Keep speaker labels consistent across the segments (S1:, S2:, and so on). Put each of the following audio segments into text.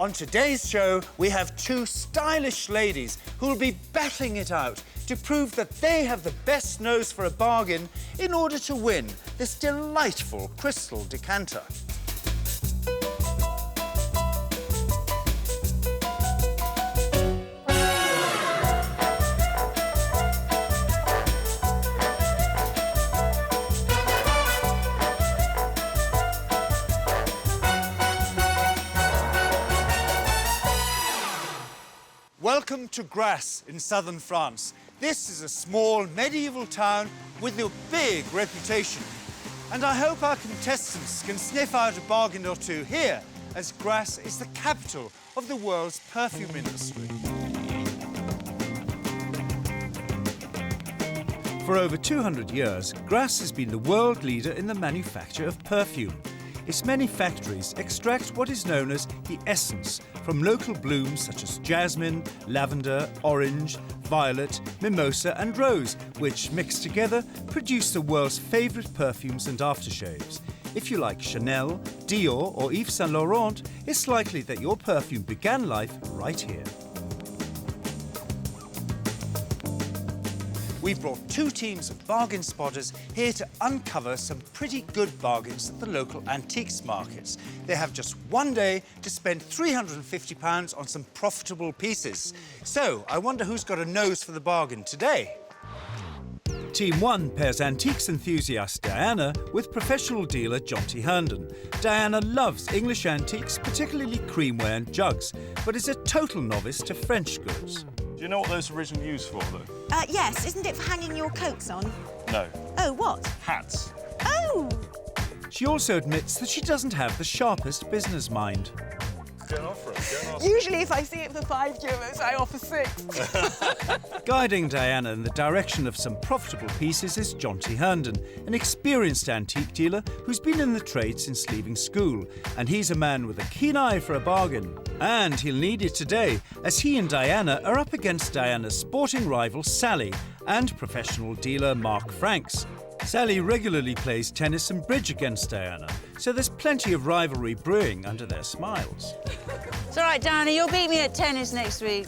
S1: On today's show, we have two stylish ladies who will be battling it out to prove that they have the best nose for a bargain in order to win this delightful crystal decanter. Welcome to Grasse in southern France. This is a small medieval town with a big reputation. And I hope our contestants can sniff out a bargain or two here, as Grasse is the capital of the world's perfume industry. For over 200 years, Grasse has been the world leader in the manufacture of perfume. Its many factories extract what is known as the essence from local blooms such as jasmine, lavender, orange, violet, mimosa and rose, which mixed together produce the world's favourite perfumes and aftershaves. If you like Chanel, Dior or Yves Saint Laurent, it's likely that your perfume began life right here. We've brought two teams of bargain spotters here to uncover some pretty good bargains at the local antiques markets. They have just one day to spend £350 on some profitable pieces. So, I wonder who's got a nose for the bargain today. Team 1 pairs antiques enthusiast Diana with professional dealer Jonty Herndon. Diana loves English antiques, particularly creamware and jugs, but is a total novice to French goods.
S2: Do you know what those are originally used for, though?
S3: Yes. Isn't it for hanging your coats on?
S2: No.
S3: Oh, what?
S2: Hats.
S3: Oh!
S1: She also admits that she doesn't have the sharpest business mind.
S2: Go and offer it. Go and
S3: Usually, if I see it for €5, I offer 6.
S1: Guiding Diana in the direction of some profitable pieces is Jonty Herndon, an experienced antique dealer who's been in the trade since leaving school. And he's a man with a keen eye for a bargain. And he'll need it today, as he and Diana are up against Diana's sporting rival Sally and professional dealer Mark Franks. Sally regularly plays tennis and bridge against Diana, so there's plenty of rivalry brewing under their smiles.
S4: It's all right, Diana, you'll beat me at tennis next week.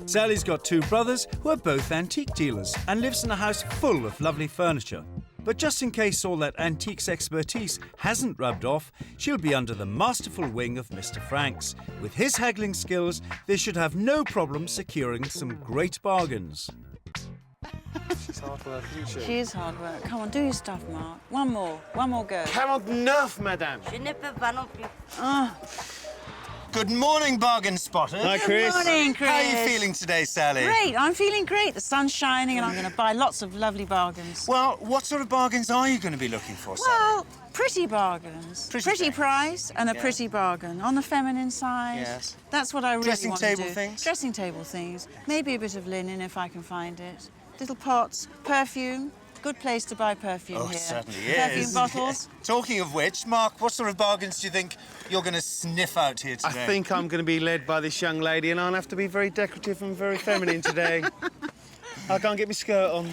S1: Sally's got two brothers who are both antique dealers and lives in a house full of lovely furniture. But just in case all that antiques expertise hasn't rubbed off, she'll be under the masterful wing of Mr. Franks. With his haggling skills, they should have no problem securing some great bargains.
S5: She's hard work, isn't she?
S4: She is hard work. Come on, do your stuff, Mark. One more go.
S5: 49, madame.
S6: Je ne peux pas non plus.
S4: Oh,
S1: Good morning, bargain spotters.
S5: Hi, Chris.
S4: good morning, Chris.
S1: How are you feeling today, Sally?
S4: Great, I'm feeling great. The sun's shining and I'm going to buy lots of lovely bargains.
S1: Well, what sort of bargains are you going to be looking for, Sally?
S4: Well, pretty bargains.
S1: Pretty
S4: price and a
S1: Yeah.
S4: pretty bargain. On the feminine side.
S1: Yes.
S4: That's what I really
S1: Dressing
S4: want to do.
S1: table things?
S4: Dressing table things. Maybe a bit of linen if I can find it. Little pots. Perfume. Good place to buy perfume
S1: Oh,
S4: here.
S1: it certainly is.
S4: Perfume bottles.
S1: Yes. Talking of which, Mark, what sort of bargains do you think you're going to sniff out here
S5: I
S1: today?
S5: think I'm going to be led by this young lady, and I'll have to be very decorative and very feminine today. I can't get my skirt on.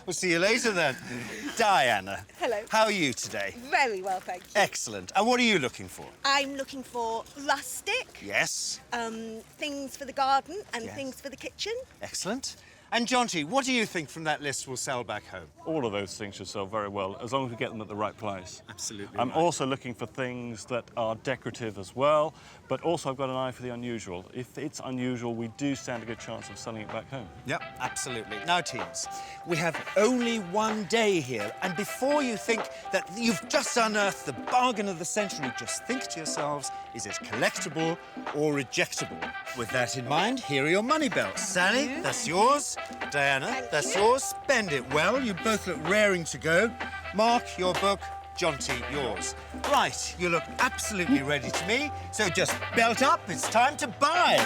S1: We'll see you later then. Diana.
S7: Hello.
S1: How are you today?
S7: Very well, thank you.
S1: Excellent. And what are you looking for?
S7: I'm looking for rustic,
S1: Yes.
S7: things for the garden and
S1: Yes.
S7: things for the kitchen.
S1: Excellent. And Jonty, what do you think from that list will sell back home?
S2: All of those things should sell very well, as long as we get them at the right price.
S1: Absolutely
S2: I'm
S1: right.
S2: also looking for things that are decorative as well, but also I've got an eye for the unusual. If it's unusual, we do stand a good chance of selling it back home.
S1: Yep, absolutely. Now, teams, we have only one day here, and before you think that you've just unearthed the bargain of the century, just think to yourselves, is it collectible or rejectable? With that in mind, here are your money belts. Sally, that's yours. Diana, that's yours. Spend it well. You both look raring to go. Mark, your book. Jonty, yours. Right, you look absolutely ready to me, so just belt up. It's time to buy.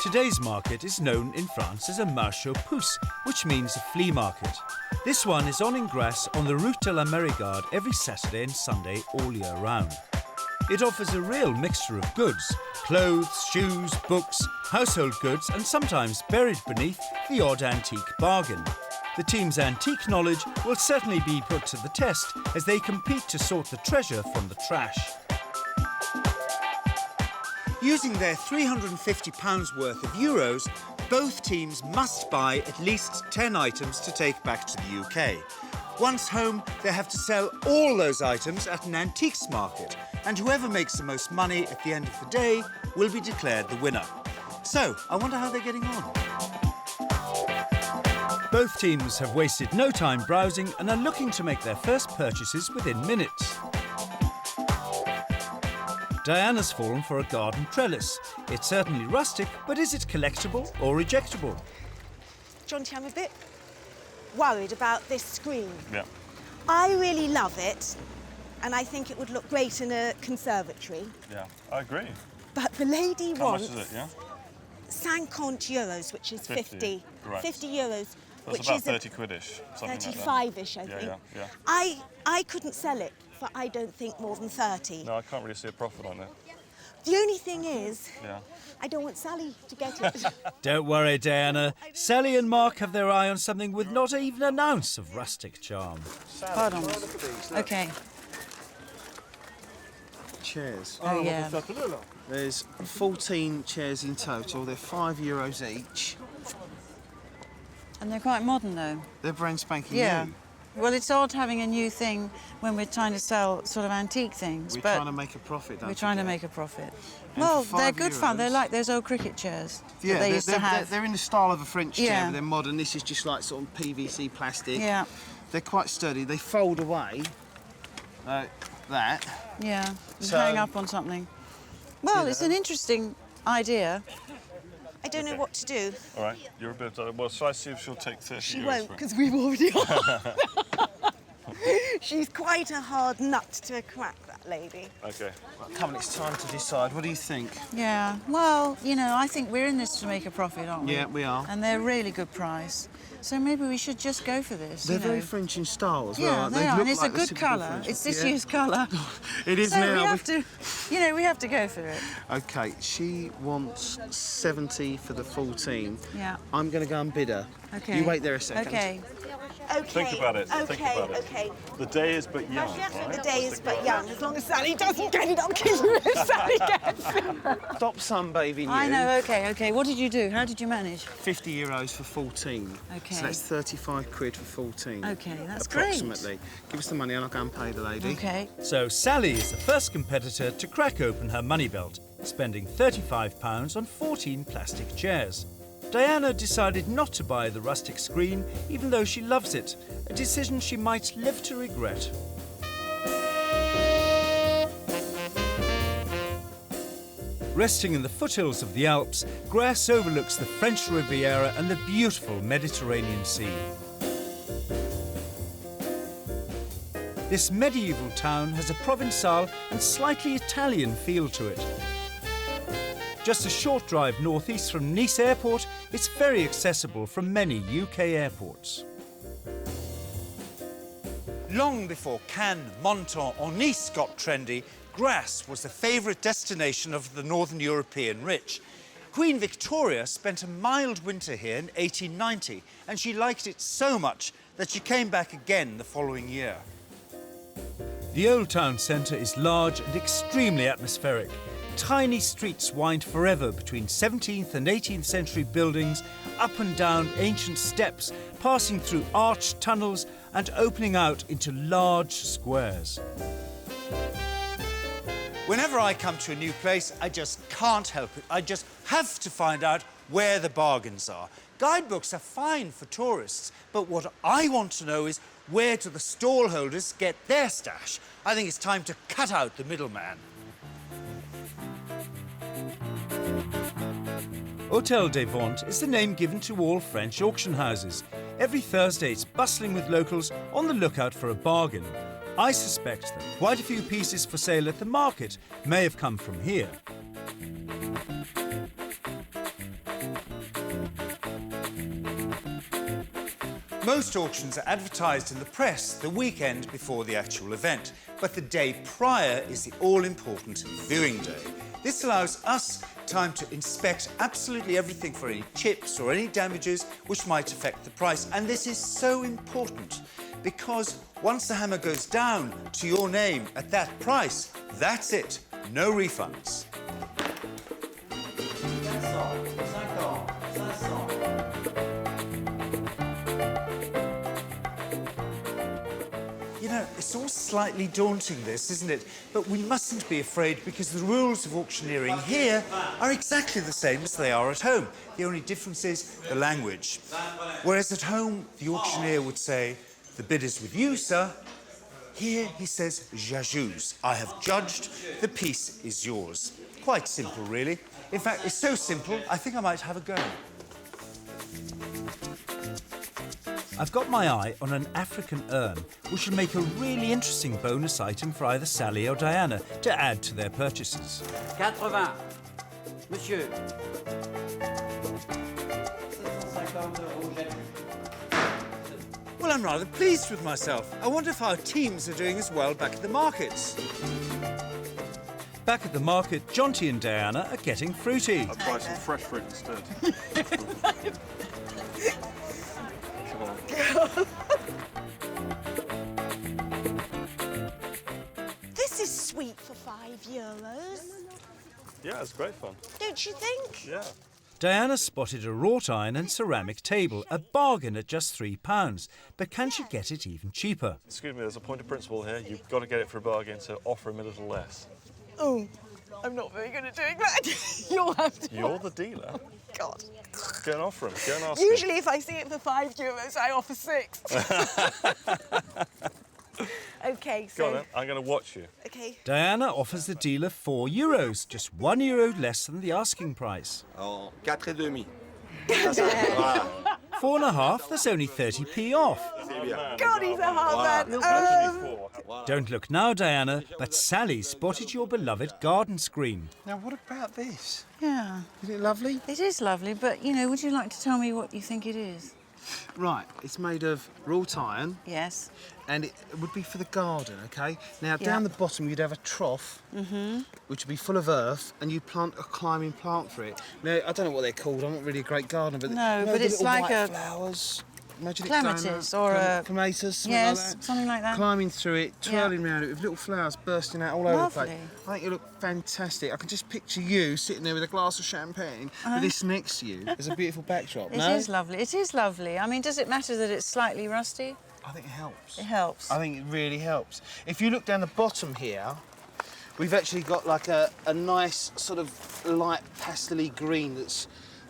S1: Today's market is known in France as a marché aux puces, which means a flea market. This one is on in Grasse on the Route de la Mérigarde every Saturday and Sunday all year round.
S6: It offers a real mixture of goods: clothes, shoes, books, household goods, and sometimes buried beneath the odd antique bargain. The team's antique knowledge will certainly be put to the test as they compete to sort the treasure from the trash.
S1: Using their £350 worth of euros, both teams must buy at least 10 items to take back to the UK. Once home, they have to sell all those items at an antiques market, and whoever makes the most money at the end of the day will be declared the winner. So, I wonder how they're getting on.
S6: Both teams have wasted no time browsing and are looking to make their first purchases within minutes. Diana's fallen for a garden trellis. It's certainly rustic, but is it collectible or rejectable?
S7: Jonty, I'm a bit worried about this screen.
S2: Yeah.
S7: I really love it, and I think it would look great in a conservatory.
S2: Yeah, I agree.
S7: But the lady
S2: How much
S7: wants
S2: is it, yeah?
S7: 50 euros, which is 50.
S2: right.
S7: 50 euros,
S2: That's
S7: which
S2: about
S7: is
S2: 30 quid-ish, something
S7: 35-ish, I
S2: like that.
S7: think.
S2: Yeah.
S7: I couldn't sell it for, I don't think, more than 30.
S2: No, I can't really see a profit on it.
S7: The only thing is,
S2: Yeah.
S7: I don't want Sally to get it.
S6: Don't worry, Diana. Sally and Mark have their eye on something with not even an ounce of rustic charm.
S4: Pardon. OK.
S5: Chairs.
S4: Oh, yeah.
S5: There's 14 chairs in total. They're €5 each.
S4: And they're quite modern, though.
S5: They're brand spanking
S4: Yeah.
S5: new.
S4: Well, it's odd having a new thing when we're trying to sell sort of antique things,
S5: We're
S4: but
S5: trying to make a profit, don't
S4: we're trying to
S5: forget.
S4: make a profit.
S5: And
S4: Well,
S5: for
S4: they're
S5: €5,
S4: good fun. They're like those old cricket chairs
S5: Yeah,
S4: that they used to have.
S5: they're in the style of a French chair,
S4: Yeah.
S5: but they're modern. This is just like sort of PVC plastic.
S4: Yeah,
S5: They're quite sturdy. They fold away like that.
S4: yeah. You
S5: So-
S4: hang up on something. Well, it's an interesting idea.
S7: I don't know what to do.
S2: All right, you're a bit... well, shall I see if she'll take 30
S7: She
S2: euros
S7: won't,
S2: for it?
S7: because we've already She's quite a hard nut to crack, that lady.
S2: OK.
S5: Come on, it's time to decide. What do you think?
S4: Yeah. Well, you know, I think we're in this to make a profit, aren't we?
S5: Yeah, we are.
S4: And they're really good price. So maybe we should just go for this.
S5: They're
S4: you
S5: very
S4: know.
S5: French in style as well.
S4: Yeah,
S5: aren't
S4: they are,
S5: look
S4: and it's
S5: like
S4: a
S5: the
S4: good
S5: typical
S4: colour.
S5: French
S4: It's
S5: ones.
S4: this
S5: Yeah.
S4: year's colour.
S5: It is
S4: So
S5: now.
S4: we have to, you know, we have to go for it.
S5: OK, she wants 70 for the 14.
S4: Yeah.
S5: I'm going to go and bid her.
S4: Okay.
S5: You wait there a second.
S4: Okay.
S7: Okay.
S2: Think about it.
S7: Okay,
S2: Think about it.
S7: okay.
S2: The day is but young, right?
S7: The day is but young. As long as Sally doesn't get it, I'll kill you if Sally gets it.
S5: Stop sunbathing you.
S4: I know. Okay. Okay. What did you do? How did you manage?
S5: 50 euros for 14.
S4: Okay.
S5: So that's 35 quid for 14.
S4: Okay, that's great.
S5: Approximately. Give us the money and I'll go and pay the lady.
S4: Okay.
S6: So Sally is the first competitor to crack open her money belt, spending £35 on 14 plastic chairs. Diana decided not to buy the rustic screen, even though she loves it, a decision she might live to regret. Resting in the foothills of the Alps, Grasse overlooks the French Riviera and the beautiful Mediterranean Sea. This medieval town has a Provençal and slightly Italian feel to it. Just a short drive northeast from Nice Airport, it's very accessible from many UK airports.
S1: Long before Cannes, Menton or Nice got trendy, Grasse was the favourite destination of the Northern European rich. Queen Victoria spent a mild winter here in 1890, and she liked it so much that she came back again the following year.
S6: The old town centre is large and extremely atmospheric. Tiny streets wind forever between 17th and 18th century buildings, up and down ancient steps, passing through arched tunnels and opening out into large squares.
S1: Whenever I come to a new place, I just can't help it. I just have to find out where the bargains are. Guidebooks are fine for tourists, but what I want to know is where do the stall holders get their stash? I think it's time to cut out the middleman.
S6: Hôtel des Ventes is the name given to all French auction houses. Every Thursday it's bustling with locals on the lookout for a bargain. I suspect that quite a few pieces for sale at the market may have come from here. Most auctions are advertised in the press the weekend before the actual event, but the day prior is the all-important viewing day. This allows us time to inspect absolutely everything for any chips or any damages which might affect the price. And this is so important because once the hammer goes down to your name at that price, that's it, no refunds. You know, it's all slightly daunting, this, isn't it? But we mustn't be afraid because the rules of auctioneering here are exactly the same as they are at home. The only difference is the language. Whereas at home, the auctioneer would say, "The bid is with you, sir." Here he says, "J'ajuste." I have judged, the piece is yours. Quite simple, really. In fact, it's so simple, I think I might have a go. I've got my eye on an African urn, which will make a really interesting bonus item for either Sally or Diana to add to their purchases.
S8: 80, monsieur.
S6: Well, I'm rather pleased with myself. I wonder if our teams are doing as well back at the markets. Back at the market, Jonty and Diana are getting fruity.
S2: I'll try some fresh fruit instead. Come on.
S7: This is sweet for €5.
S2: Yeah, it's great fun.
S7: Don't you think?
S2: Yeah.
S6: Diana spotted a wrought iron and ceramic table, a bargain at just £3. But can she get it even cheaper?
S2: Excuse me, there's a point of principle here. You've got to get it for a bargain, so offer him a little less.
S3: Oh, I'm not very good at doing that. You'll have to.
S2: You're the dealer.
S3: God.
S2: Go and offer him. Go and ask
S3: Usually, if I see it for €5, I offer 6. OK, so...
S2: Go on then. I'm going to watch you.
S7: OK.
S6: Diana offers the dealer €4, just €1 less than the asking price.
S9: Oh, 4,5.
S6: 4.5, that's only 30p off.
S3: God, he's a hard man.
S6: Don't look now, Diana, but Sally spotted your beloved garden screen.
S5: Now, what about this?
S4: Yeah,
S5: Is it lovely?
S4: it is lovely, but, you know, would you like to tell me what you think it is?
S5: Right, it's made of wrought iron,
S4: Yes.
S5: and it would be for the garden, OK? Now,
S4: Yeah.
S5: down the bottom, you'd have a trough, which would be full of earth, and you'd plant a climbing plant for it. Now, I don't know what they're called. I'm not really a great gardener, but...
S4: No,
S5: you know,
S4: but
S5: the
S4: it's
S5: little
S4: like
S5: white
S4: a-
S5: flowers. Imagine
S4: Clematis or a...
S5: Clematis, something
S4: Yes,
S5: like that.
S4: something like that.
S5: Climbing through it, twirling around it with little flowers bursting out all over the place.
S4: Lovely.
S5: I think you look fantastic. I can just picture you sitting there with a glass of champagne with this next to you. There's a beautiful backdrop.
S4: It
S5: No?
S4: is lovely. It is lovely. I mean, does it matter that it's slightly rusty?
S5: I think it helps.
S4: It helps.
S5: I think it really helps. If you look down the bottom here, we've actually got like a nice sort of light pastel-y green that's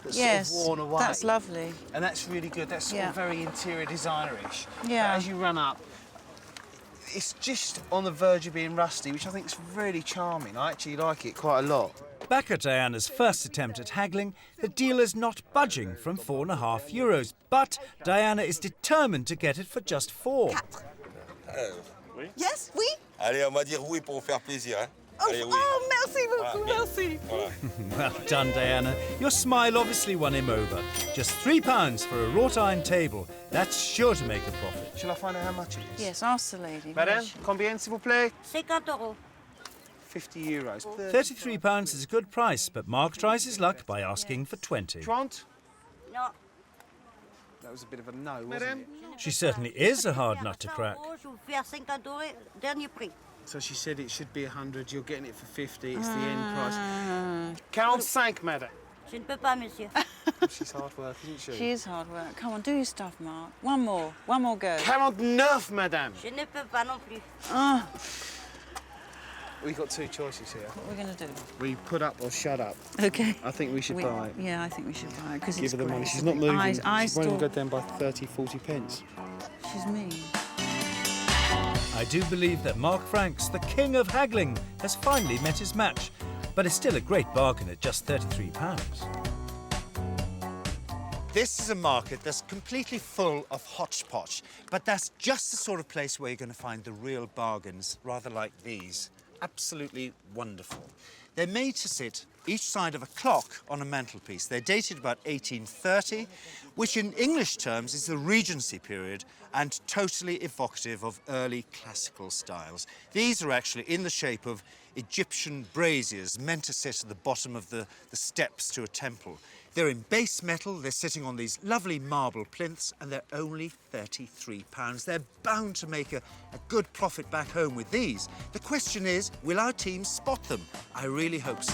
S4: Yes,
S5: sort of worn away.
S4: that's lovely.
S5: And that's really good. That's sort
S4: Yeah.
S5: of very interior designer-ish.
S4: Yeah.
S5: But as you run up, it's just on the verge of being rusty, which I think is really charming. I actually like it quite a lot.
S6: Back at Diana's first attempt at haggling, the dealer's not budging from €4.5, but Diana is determined to get it for just £4.
S7: Yes, oui?
S9: Allez, on va dire oui pour vous faire plaisir. Hein?
S7: Oh,
S9: Allez, oui.
S7: oh, merci beaucoup, merci.
S6: Well done, Diana. Your smile obviously won him over. Just £3 for a wrought iron table. That's sure to make a profit.
S5: Shall I find out how much it is?
S4: Yes, ask the lady.
S5: Madame, combien, s'il vous plaît?
S8: 50 euros.
S5: €50.
S6: £33 is a good price, but Mark tries his luck by asking for 20.
S5: Trente?
S8: Non.
S5: That was a bit of a no, wasn't it?
S6: She certainly is a hard nut to crack.
S8: Je vous fais à 50 euros, dernier prix.
S5: So she said it should be 100, you're getting it for 50, it's the end price. 45, madame.
S8: Je ne peux pas, monsieur.
S5: She's hard work, isn't she?
S4: She is hard work. Come on, do your stuff, Mark. One more go.
S5: 49, madame.
S8: Je ne peux pas non plus.
S5: We've got two choices here.
S4: What are we going to do?
S5: We put up or shut up.
S4: Okay.
S5: I think we should buy it.
S4: Yeah, I think we should buy it because
S5: Give
S4: it's
S5: her the
S4: great.
S5: money. She's not moving.
S4: I
S5: She won't
S4: still...
S5: even go down by 30, 40 pence.
S4: She's mean.
S6: I do believe that Mark Franks, the king of haggling, has finally met his match, but it's still a great bargain at just £33. This is a market that's completely full of hodgepodge, but that's just the sort of place where you're going to find the real bargains, rather like these.
S1: absolutely wonderful. They're made to sit each side of a clock on a mantelpiece. They're dated about 1830, which in English terms is the Regency period and totally evocative of early classical styles. These are actually in the shape of Egyptian braziers meant to sit at the bottom of the steps to a temple. They're in base metal, they're sitting on these lovely marble plinths, and they're only £33. They're bound to make a good profit back home with these. The question is, will our team spot them? I really hope so.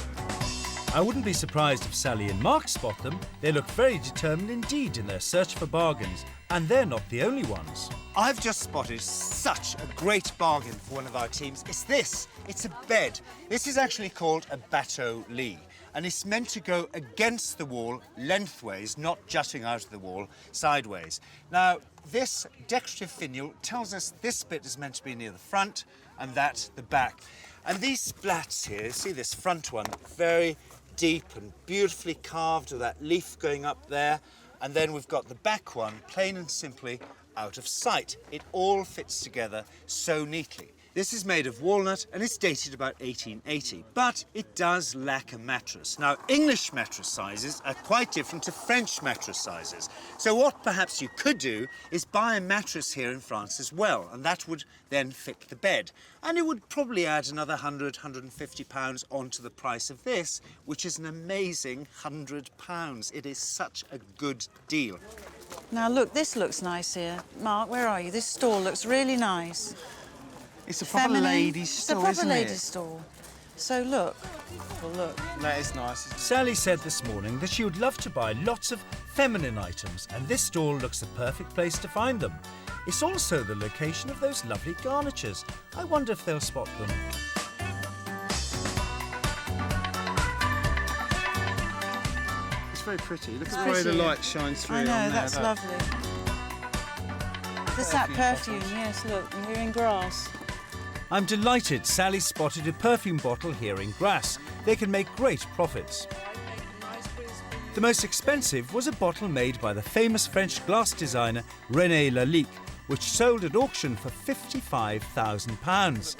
S6: I wouldn't be surprised if Sally and Mark spot them. They look very determined indeed in their search for bargains, and they're not the only ones.
S1: I've just spotted such a great bargain for one of our teams. It's this. It's a bed. This is actually called a bateau lit, and it's meant to go against the wall lengthways, not jutting out of the wall sideways. Now, this decorative finial tells us this bit is meant to be near the front and that the back. And these splats here, see this front one, very deep and beautifully carved with that leaf going up there. And then we've got the back one, plain and simply out of sight. It all fits together so neatly. This is made of walnut and it's dated about 1880, but it does lack a mattress. Now, English mattress sizes are quite different to French mattress sizes. So what perhaps you could do is buy a mattress here in France as well, and that would then fit the bed. And it would probably add another £100, £150 onto the price of this, which is an amazing £100. It is such a good deal.
S4: Now, look, this looks nice here. Mark, where are you? This stall looks really nice.
S5: It's a proper ladies' stall, isn't it?
S4: It's a proper ladies' stall. So look. Well, look.
S5: That is nice.
S6: Sally said this morning that she would love to buy lots of feminine items, and this stall looks the perfect place to find them. It's also the location of those lovely garnitures. I wonder if they'll spot them.
S5: It's very pretty. Look at the way the light shines through.
S4: I know,
S5: on there,
S4: that's
S5: look.
S4: lovely. There's that perfume, yes, look, and we're in Grasse.
S6: I'm delighted Sally spotted a perfume bottle here in Grasse. They can make great profits. The most expensive was a bottle made by the famous French glass designer René Lalique, which sold at auction for £55,000.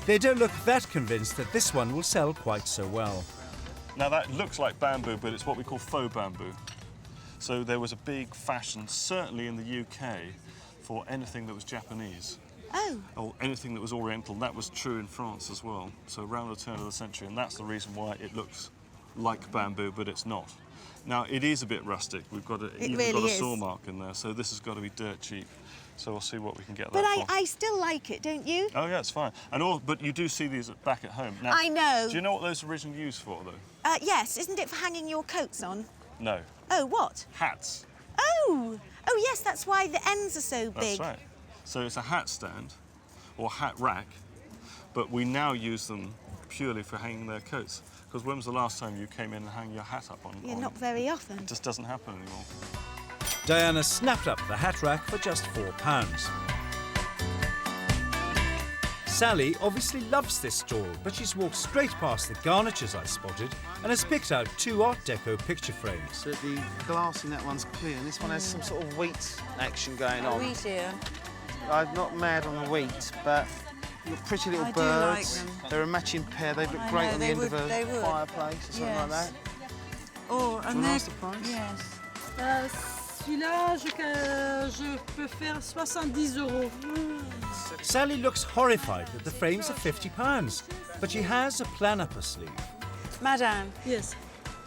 S6: They don't look that convinced that this one will sell quite so well.
S2: Now that looks like bamboo, but it's what we call faux bamboo. So there was a big fashion, certainly in the UK, for anything that was Japanese.
S7: Oh.
S2: Or anything that was Oriental. That was true in France as well. So around the turn of the century, and that's the reason why it looks like bamboo, but it's not. Now it is a bit rustic. We've got a saw mark in there, so this has got to be dirt cheap. So we'll see what we can get that for.
S7: But I still like it, don't you?
S2: Oh yeah, it's fine. But you do see these back at home. Now,
S7: I know.
S2: Do you know what those originally used for, though?
S7: Yes, isn't it for hanging your coats on?
S2: No.
S7: Oh, what?
S2: Hats.
S7: Oh! Oh, yes, that's why the ends are so big.
S2: That's right. So it's a hat stand or hat rack, but we now use them purely for hanging their coats. Because when was the last time you came in and hung your hat up on?
S7: Yeah, not very often.
S2: It just doesn't happen anymore.
S6: Diana snapped up the hat rack for just £4. Sally obviously loves this stall, but she's walked straight past the garnitures I spotted and has picked out 2 Art Deco picture frames.
S5: So the glass in that one's clear, and this one has some sort of wheat action going on.
S4: Wheat here.
S5: I'm not mad on the wheat, but you've got pretty little
S4: I do like
S5: birds.
S4: them.
S5: They're a matching pair. They'd look
S4: I
S5: great
S4: know,
S5: on the
S4: they
S5: end
S4: would,
S5: of
S4: they
S5: a
S4: would.
S5: fireplace or something like that.
S4: Oh,
S5: Do
S4: and
S5: you want to
S4: they're...
S5: ask the price?
S4: Yes.
S3: Celui-là, je peux faire 70 €.
S6: Sally looks horrified that the frames are £50, but she has a plan up her sleeve.
S4: Madame,
S3: Yes.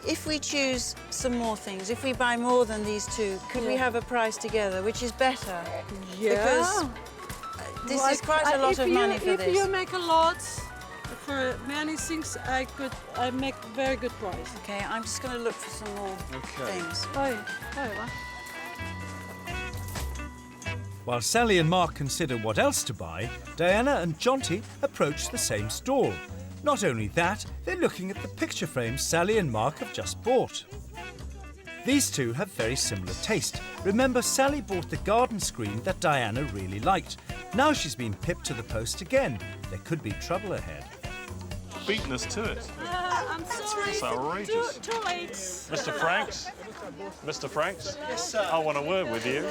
S4: if we choose some more things, if we buy more than these 2, could we have a price together, which is better?
S3: Yeah.
S4: Because this is quite a lot of money for
S3: If you
S4: this.
S3: make a lot for many things, I make very good price.
S4: Okay, I'm just going to look for some more things.
S3: Oh, yeah.
S6: While Sally and Mark consider what else to buy, Diana and Jonty approach the same stall. Not only that, they're looking at the picture frames Sally and Mark have just bought. These 2 have very similar taste. Remember, Sally bought the garden screen that Diana really liked. Now she's been pipped to the post again. There could be trouble ahead.
S2: Beaten us to it.
S3: I'm sorry.
S2: It's outrageous.
S3: Too late.
S2: Mr. Franks, Mr. Franks?
S5: Yes, sir.
S2: I want a word with you.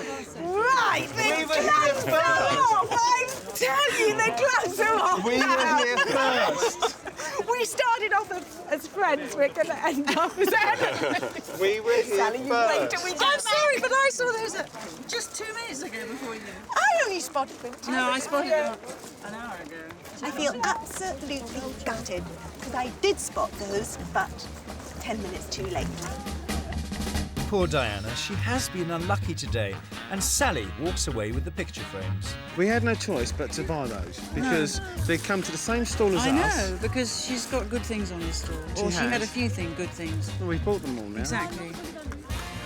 S7: Right, the gloves are off! I tell you, the gloves are off
S5: We
S7: now.
S5: were here first.
S7: We started off as friends, we're going to end up as enemies.
S5: We were here
S7: Sally, you wait till we get
S4: I'm sorry, but I saw those just 2 minutes ago before you.
S7: I only spotted them.
S4: No, I spotted them an hour ago.
S7: I feel absolutely gutted because I did spot those, but 10 minutes too late.
S6: Poor Diana, she has been unlucky today, and Sally walks away with the picture frames.
S5: We had no choice but to buy those because they come to the same stall as
S4: I
S5: us.
S4: know, because she's got good things on this store. Or she
S5: has.
S4: had a few good things.
S5: Well, we bought them all now.
S4: Exactly.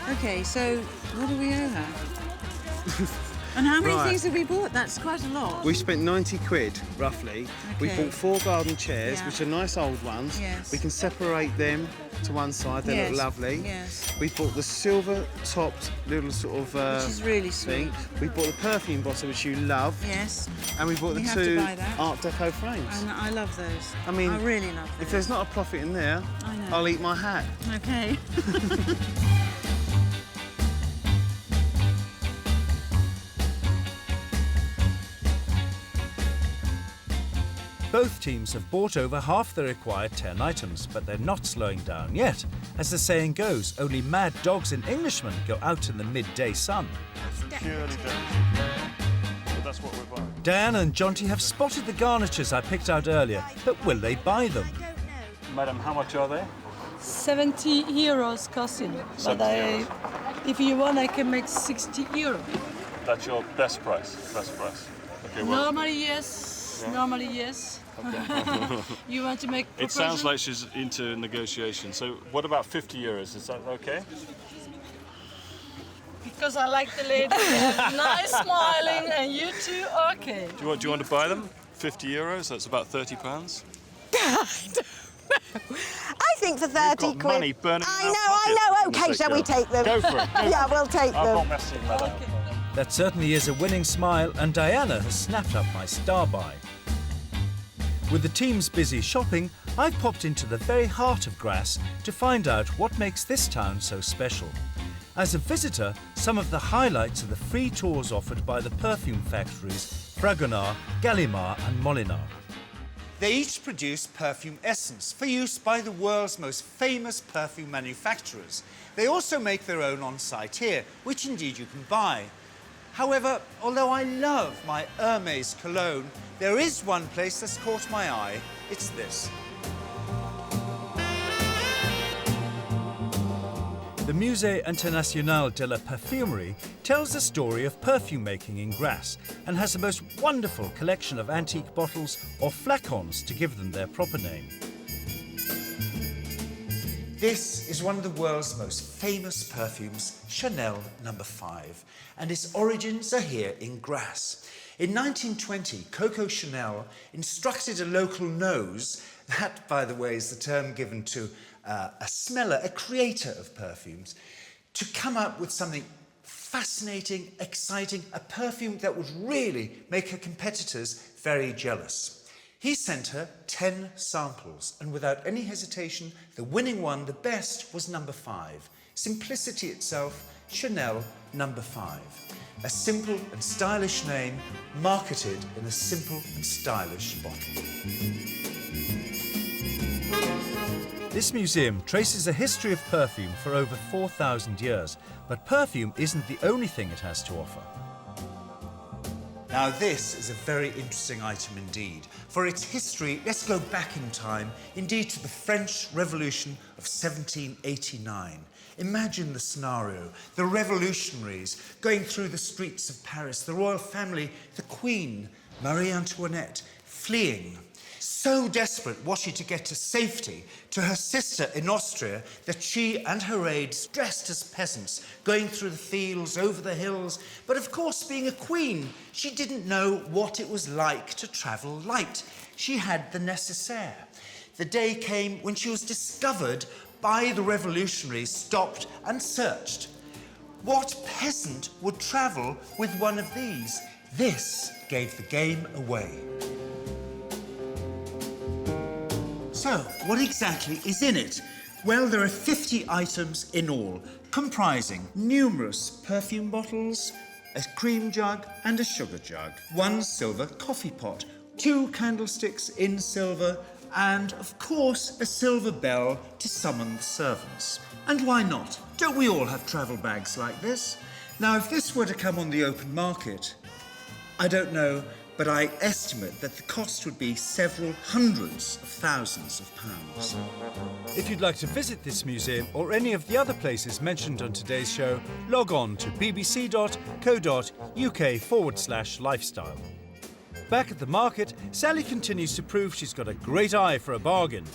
S4: Okay, so what do we owe her? And how many
S5: Right.
S4: things have we bought? That's quite a lot.
S5: We spent 90 quid, roughly. We
S4: Okay.
S5: bought 4 garden chairs,
S4: Yeah.
S5: which are nice old ones.
S4: Yes.
S5: We can separate them to one side. They
S4: Yes.
S5: look lovely.
S4: Yes.
S5: We bought the silver-topped little sort of
S4: Which is really
S5: thing.
S4: sweet.
S5: We bought the perfume bottle, which you love.
S4: Yes.
S5: And we bought
S4: We
S5: the
S4: have to
S5: 2
S4: buy that.
S5: Art Deco frames.
S4: And I love those.
S5: I mean,
S4: I really love those.
S5: If there's not a profit in there,
S4: I know.
S5: I'll eat my hat.
S4: Okay.
S6: Both teams have bought over half the required 10 items, but they're not slowing down yet. As the saying goes, only mad dogs and Englishmen go out in the midday sun.
S2: Purely dirty. But that's what we're buying.
S6: Diane and Jonty have spotted the garnitures I picked out earlier, but will they buy them?
S2: Madam, how much are they?
S3: 70 euros costing. But
S2: 70
S3: if you want, I can make 60 euros.
S2: That's your best price. Best price. Okay, well,
S3: Normally, yes.
S2: Yeah.
S3: Normally, yes. You want to make
S2: it sounds like she's into negotiation. So what about 50 euros? Is that okay?
S3: Because I like the lady. Nice smiling, and you too, okay.
S2: Do you want to buy them? 50 euros? That's about 30 pounds.
S7: I think for 30
S2: got
S7: quid.
S2: money burning in
S7: I
S2: our
S7: know.
S2: pockets, for
S7: Okay, shall we
S2: goodness
S7: take them?
S2: Go for it.
S7: Yeah, we'll take
S2: I'm
S7: them.
S2: not messing, madam.
S6: That certainly is a winning smile, and Diana has snapped up my star buy. With the teams busy shopping, I've popped into the very heart of Grasse to find out what makes this town so special. As a visitor, some of the highlights are the free tours offered by the perfume factories Fragonard, Gallimard and Molinard.
S1: They each produce perfume essence for use by the world's most famous perfume manufacturers. They also make their own on site here, which indeed you can buy. However, although I love my Hermès cologne, there is one place that's caught my eye. It's this.
S6: The Musée International de la Parfumerie tells the story of perfume making in Grasse and has the most wonderful collection of antique bottles or flacons to give them their proper name.
S1: This is one of the world's most famous perfumes, Chanel No. 5, and its origins are here in Grasse. In 1920, Coco Chanel instructed a local nose, that, by the way, is the term given to a smeller, a creator of perfumes, to come up with something fascinating, exciting, a perfume that would really make her competitors very jealous. He sent her 10 samples, and without any hesitation, the winning one, the best, was No. 5. Simplicity itself, Chanel No. 5. A simple and stylish name, marketed in a simple and stylish bottle.
S6: This museum traces a history of perfume for over 4,000 years, but perfume isn't the only thing it has to offer.
S1: Now this is a very interesting item indeed. For its history, let's go back in time, indeed to the French Revolution of 1789. Imagine the scenario, the revolutionaries going through the streets of Paris, the royal family, the Queen, Marie Antoinette, fleeing. So desperate was she to get to safety to her sister in Austria that she and her aides, dressed as peasants, going through the fields, over the hills. But of course, being a queen, she didn't know what it was like to travel light. She had the nécessaire. The day came when she was discovered by the revolutionaries, stopped and searched. What peasant would travel with one of these? This gave the game away. So, what exactly is in it? Well, there are 50 items in all. comprising numerous perfume bottles, a cream jug and a sugar jug, 1 silver coffee pot, 2 candlesticks in silver, and, of course, a silver bell to summon the servants. And why not? Don't we all have travel bags like this? Now, if this were to come on the open market, I don't know, but I estimate that the cost would be several hundreds of thousands of pounds.
S6: If you'd like to visit this museum or any of the other places mentioned on today's show, log on to bbc.co.uk/lifestyle. Back at the market, Sally continues to prove she's got a great eye for a bargain.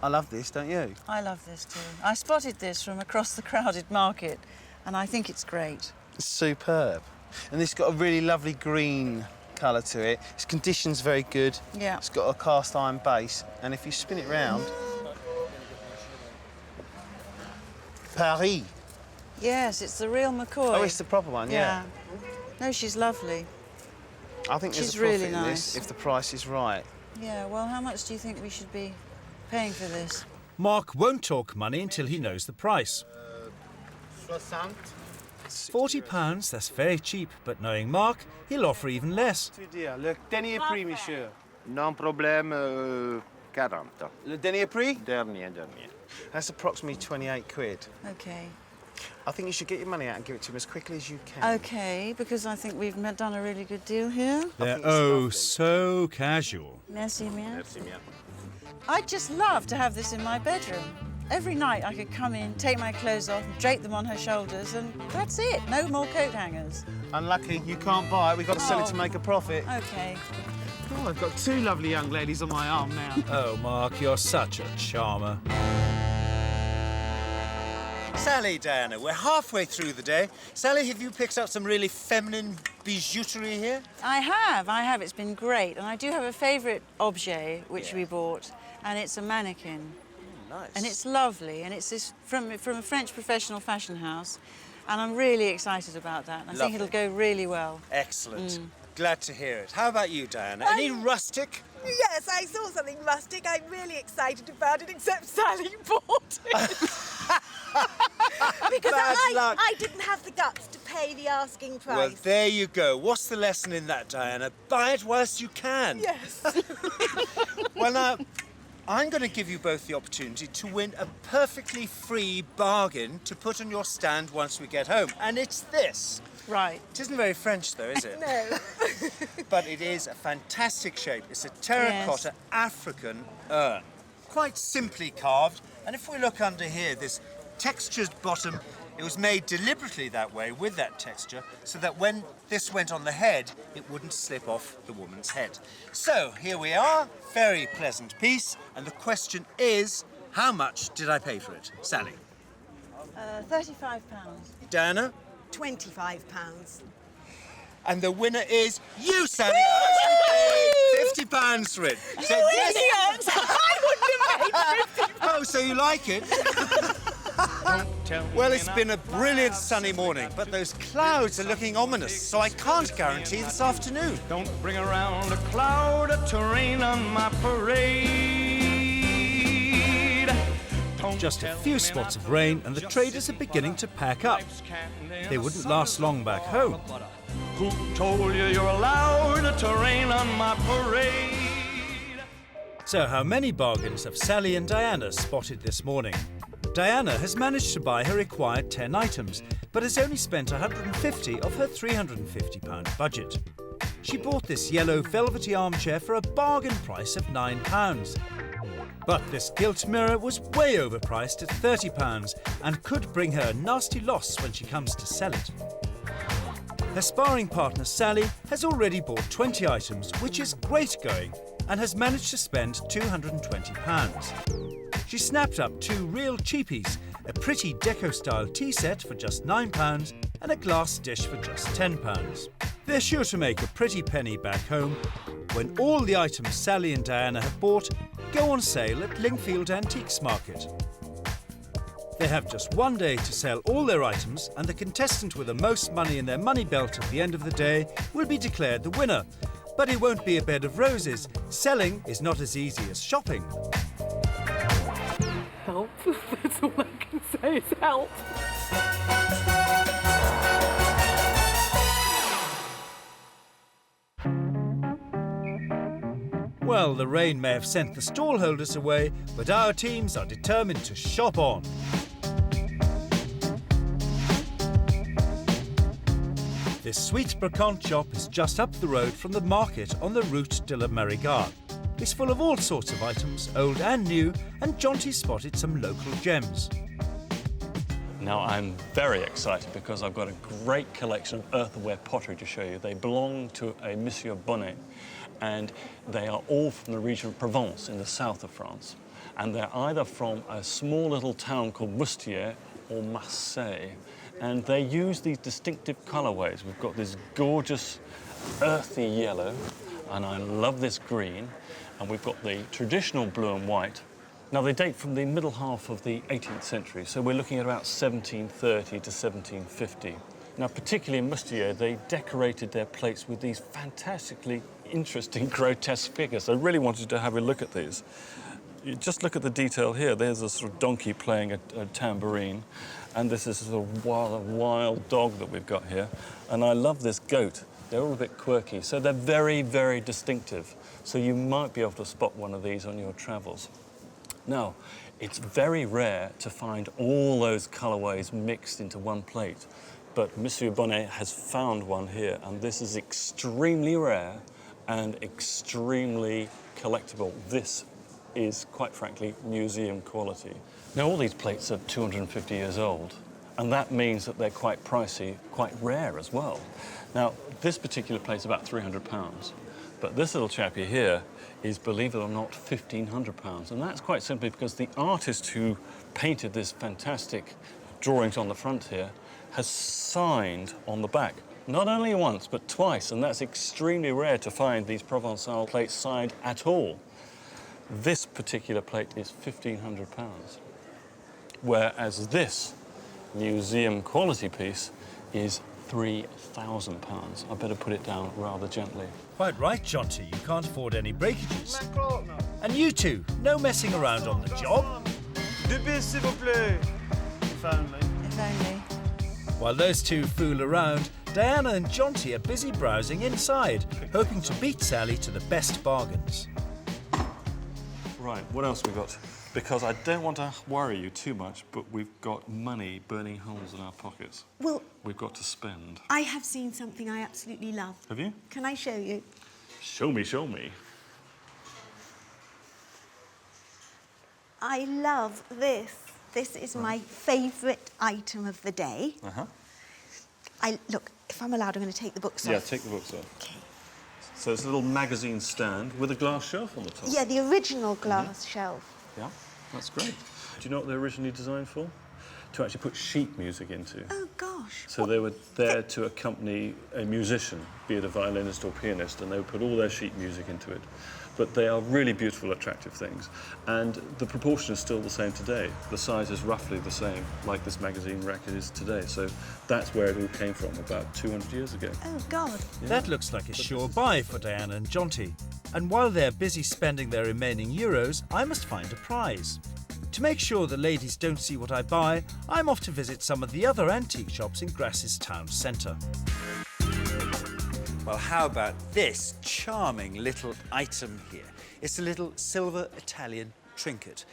S5: I love this, don't you?
S4: I love this too. I spotted this from across the crowded market, and I think it's great.
S5: It's superb. And this got a really lovely green colour to it. Its condition's very good.
S4: Yeah.
S5: It's got a cast iron base, and if you spin it round... Paris.
S4: Yes, it's the real McCoy.
S5: Oh, it's the proper one, yeah.
S4: No, she's lovely.
S5: I think there's
S4: She's
S5: a profit
S4: really
S5: in
S4: nice.
S5: this if the price is right.
S4: Yeah, well, how much do you think we should be paying for this?
S6: Mark won't talk money until he knows the price. £40, that's very cheap, but knowing Mark, he'll offer even less.
S5: Le dernier prix, monsieur.
S10: Non problème, 40.
S5: Le dernier prix?
S10: Dernier.
S5: That's approximately 28 quid.
S4: OK.
S5: I think you should get your money out and give it to him as quickly as you can.
S4: OK, because I think we've done a really good deal here.
S6: They're oh so casual.
S4: Merci, bien.
S10: Merci bien.
S4: I'd just love to have this in my bedroom. Every night I could come in, take my clothes off, and drape them on her shoulders, and that's it. No more coat hangers.
S5: Unlucky, you can't buy it. We've got to sell it to make a profit.
S4: OK.
S5: Oh, I've got 2 lovely young ladies on my arm now.
S6: Oh, Mark, you're such a charmer.
S1: Sally, Diana, we're halfway through the day. Sally, have you picked up some really feminine bijouterie here?
S4: I have. It's been great. And I do have a favourite objet, which we bought, and it's a mannequin.
S1: Nice.
S4: And it's lovely, and it's this from a French professional fashion house, and I'm really excited about that. And I think it'll go really well.
S1: Excellent. Glad to hear it. How about you, Diana? Any rustic?
S7: Yes, I saw something rustic. I'm really excited about it, except Sally bought it. Because I didn't have the guts to pay the asking price.
S1: Well, there you go. What's the lesson in that, Diana? Buy it whilst you can.
S7: Yes.
S1: Well, now, I'm going to give you both the opportunity to win a perfectly free bargain to put on your stand once we get home. And it's this.
S4: Right.
S1: It isn't very French, though, is it?
S7: No.
S1: But it is a fantastic shape. It's a terracotta African urn. Quite simply carved. And if we look under here, this textured bottom, it was made deliberately that way with that texture so that when this went on the head, it wouldn't slip off the woman's head. So here we are, very pleasant piece. And the question is, how much did I pay for it? Sally?
S4: £35.
S1: Diana?
S7: £25.
S1: And the winner is you, Sally. You paid £50 for it. So
S7: Idiots! I wouldn't have paid £50.
S1: Oh, so you like it? Well, it's been a brilliant sunny morning, but those clouds are looking ominous, so I can't guarantee this afternoon.
S11: Don't bring around a cloud to rain on my parade.
S6: Just a few spots of rain and the traders are beginning to pack up. They wouldn't last long back home.
S11: Who told you you're allowed to rain on my parade?
S6: So how many bargains have Sally and Diana spotted this morning? Diana has managed to buy her required 10 items, but has only spent £150 of her £350 budget. She bought this yellow velvety armchair for a bargain price of £9. But this gilt mirror was way overpriced at £30 and could bring her a nasty loss when she comes to sell it. Her sparring partner Sally has already bought 20 items, which is great going, and has managed to spend £220. She snapped up 2 real cheapies, a pretty deco-style tea set for just £9 and a glass dish for just £10. They're sure to make a pretty penny back home when all the items Sally and Diana have bought go on sale at Lingfield Antiques Market. They have just one day to sell all their items, and the contestant with the most money in their money belt at the end of the day will be declared the winner. But it won't be a bed of roses. Selling is not as easy as shopping.
S3: Help. That's all I can can say is help.
S6: Well, the rain may have sent the stallholders away, but our teams are determined to shop on. This sweet brocante shop is just up the road from the market on the Route de la Marigarde. It's full of all sorts of items, old and new, and Jonty spotted some local gems.
S2: Now, I'm very excited because I've got a great collection of earthenware pottery to show you. They belong to a Monsieur Bonnet, and they are all from the region of Provence in the south of France. And they're either from a small little town called Moustiers or Marseille. And they use these distinctive colourways. We've got this gorgeous earthy yellow, and I love this green. And we've got the traditional blue and white. Now, they date from the middle half of the 18th century, so we're looking at about 1730 to 1750. Now, particularly in Moustiers, they decorated their plates with these fantastically interesting, grotesque figures. I really wanted to have a look at these. You just look at the detail here. There's a sort of donkey playing a tambourine, and this is a sort of wild dog that we've got here. And I love this goat. They're all a bit quirky, so they're very, very distinctive. So you might be able to spot one of these on your travels. Now, it's very rare to find all those colourways mixed into one plate, but Monsieur Bonnet has found one here, and this is extremely rare and extremely collectible. This is, quite frankly, museum quality. Now, all these plates are 250 years old, and that means that they're quite pricey, quite rare as well. Now, this particular plate's about £300, but this little chappie here is, believe it or not, £1,500, and that's quite simply because the artist who painted this fantastic drawings on the front here has signed on the back. Not only once, but twice, and that's extremely rare to find these Provençal plates signed at all. This particular plate is £1,500, whereas this museum quality piece is £3,000. I better put it down rather gently.
S6: Quite right, Jonty. You can't afford any breakages. And you two, no messing around on the job.
S5: S'il vous plaît. If only.
S4: If only.
S6: While those two fool around, Diana and Jonty are busy browsing inside, hoping to beat Sally to the best bargains.
S2: Right, what else we got? Because I don't want to worry you too much, but we've got money burning holes in our pockets.
S7: Well,
S2: we've got to spend.
S7: I have seen something I absolutely love.
S2: Have you?
S7: Can I show you?
S2: Show me, show me.
S7: I love this. This is my favourite item of the day. Look, if I'm allowed, I'm going to take the books off.
S2: Yeah, take the books off.
S7: OK.
S2: So it's a little magazine stand with a glass shelf on the top.
S7: Yeah, the original glass shelf.
S2: Yeah, that's great. Do you know what they're originally designed for? To actually put sheet music into.
S7: Oh, gosh.
S2: So they were there to accompany a musician, be it a violinist or pianist, and they would put all their sheet music into it. But they are really beautiful, attractive things. And the proportion is still the same today. The size is roughly the same, like this magazine racket is today. So that's where it all came from about 200 years ago.
S7: Oh, God.
S6: Yeah. That looks like a sure buy for Diana and Jonty. And while they're busy spending their remaining euros, I must find a prize. To make sure the ladies don't see what I buy, I'm off to visit some of the other antique shops in Grasse's town centre. Well, how about this charming little item here? It's a little silver Italian trinket.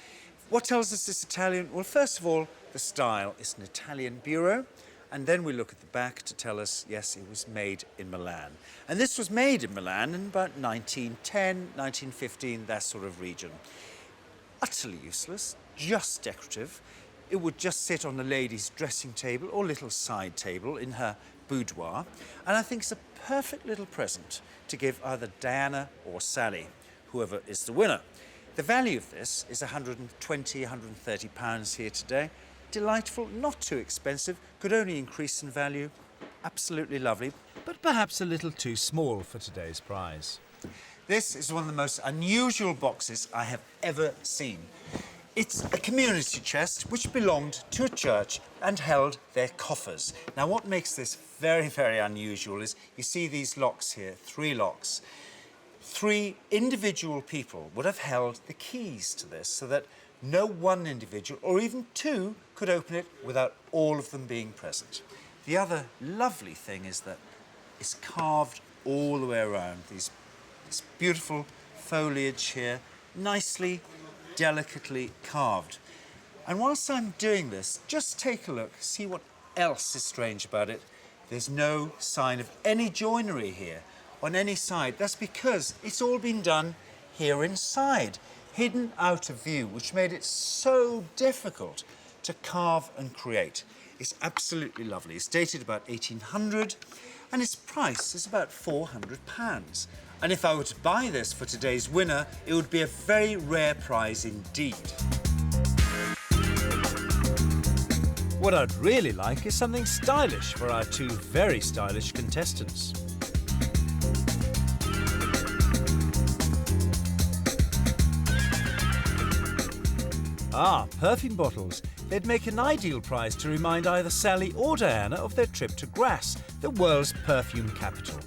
S6: What tells us it's Italian? Well, first of all, the style is an Italian bureau, and then we look at the back to tell us, yes, it was made in Milan. And this was made in Milan in about 1910, 1915, that sort of region. Utterly useless, just decorative. It would just sit on a lady's dressing table or little side table in her boudoir, and I think it's a perfect little present to give either Diana or Sally, whoever is the winner. The value of this is £120, £130 here today. Delightful, not too expensive, could only increase in value. Absolutely lovely. But perhaps a little too small for today's prize.
S1: This is one of the most unusual boxes I have ever seen. It's a community chest which belonged to a church and held their coffers. Now, what makes this very, very unusual is you see these locks here, 3 locks. 3 individual people would have held the keys to this so that no one individual, or even 2, could open it without all of them being present. The other lovely thing is that it's carved all the way around. This beautiful foliage here, nicely, delicately carved. And whilst I'm doing this, just take a look, see what else is strange about it. There's no sign of any joinery here on any side. That's because it's all been done here inside, hidden out of view, which made it so difficult to carve and create. It's absolutely lovely. It's dated about 1800, and its price is about £400. And if I were to buy this for today's winner, it would be a very rare prize indeed.
S6: What I'd really like is something stylish for our 2 very stylish contestants. Ah, perfume bottles. They'd make an ideal prize to remind either Sally or Diana of their trip to Grasse, the world's perfume capital.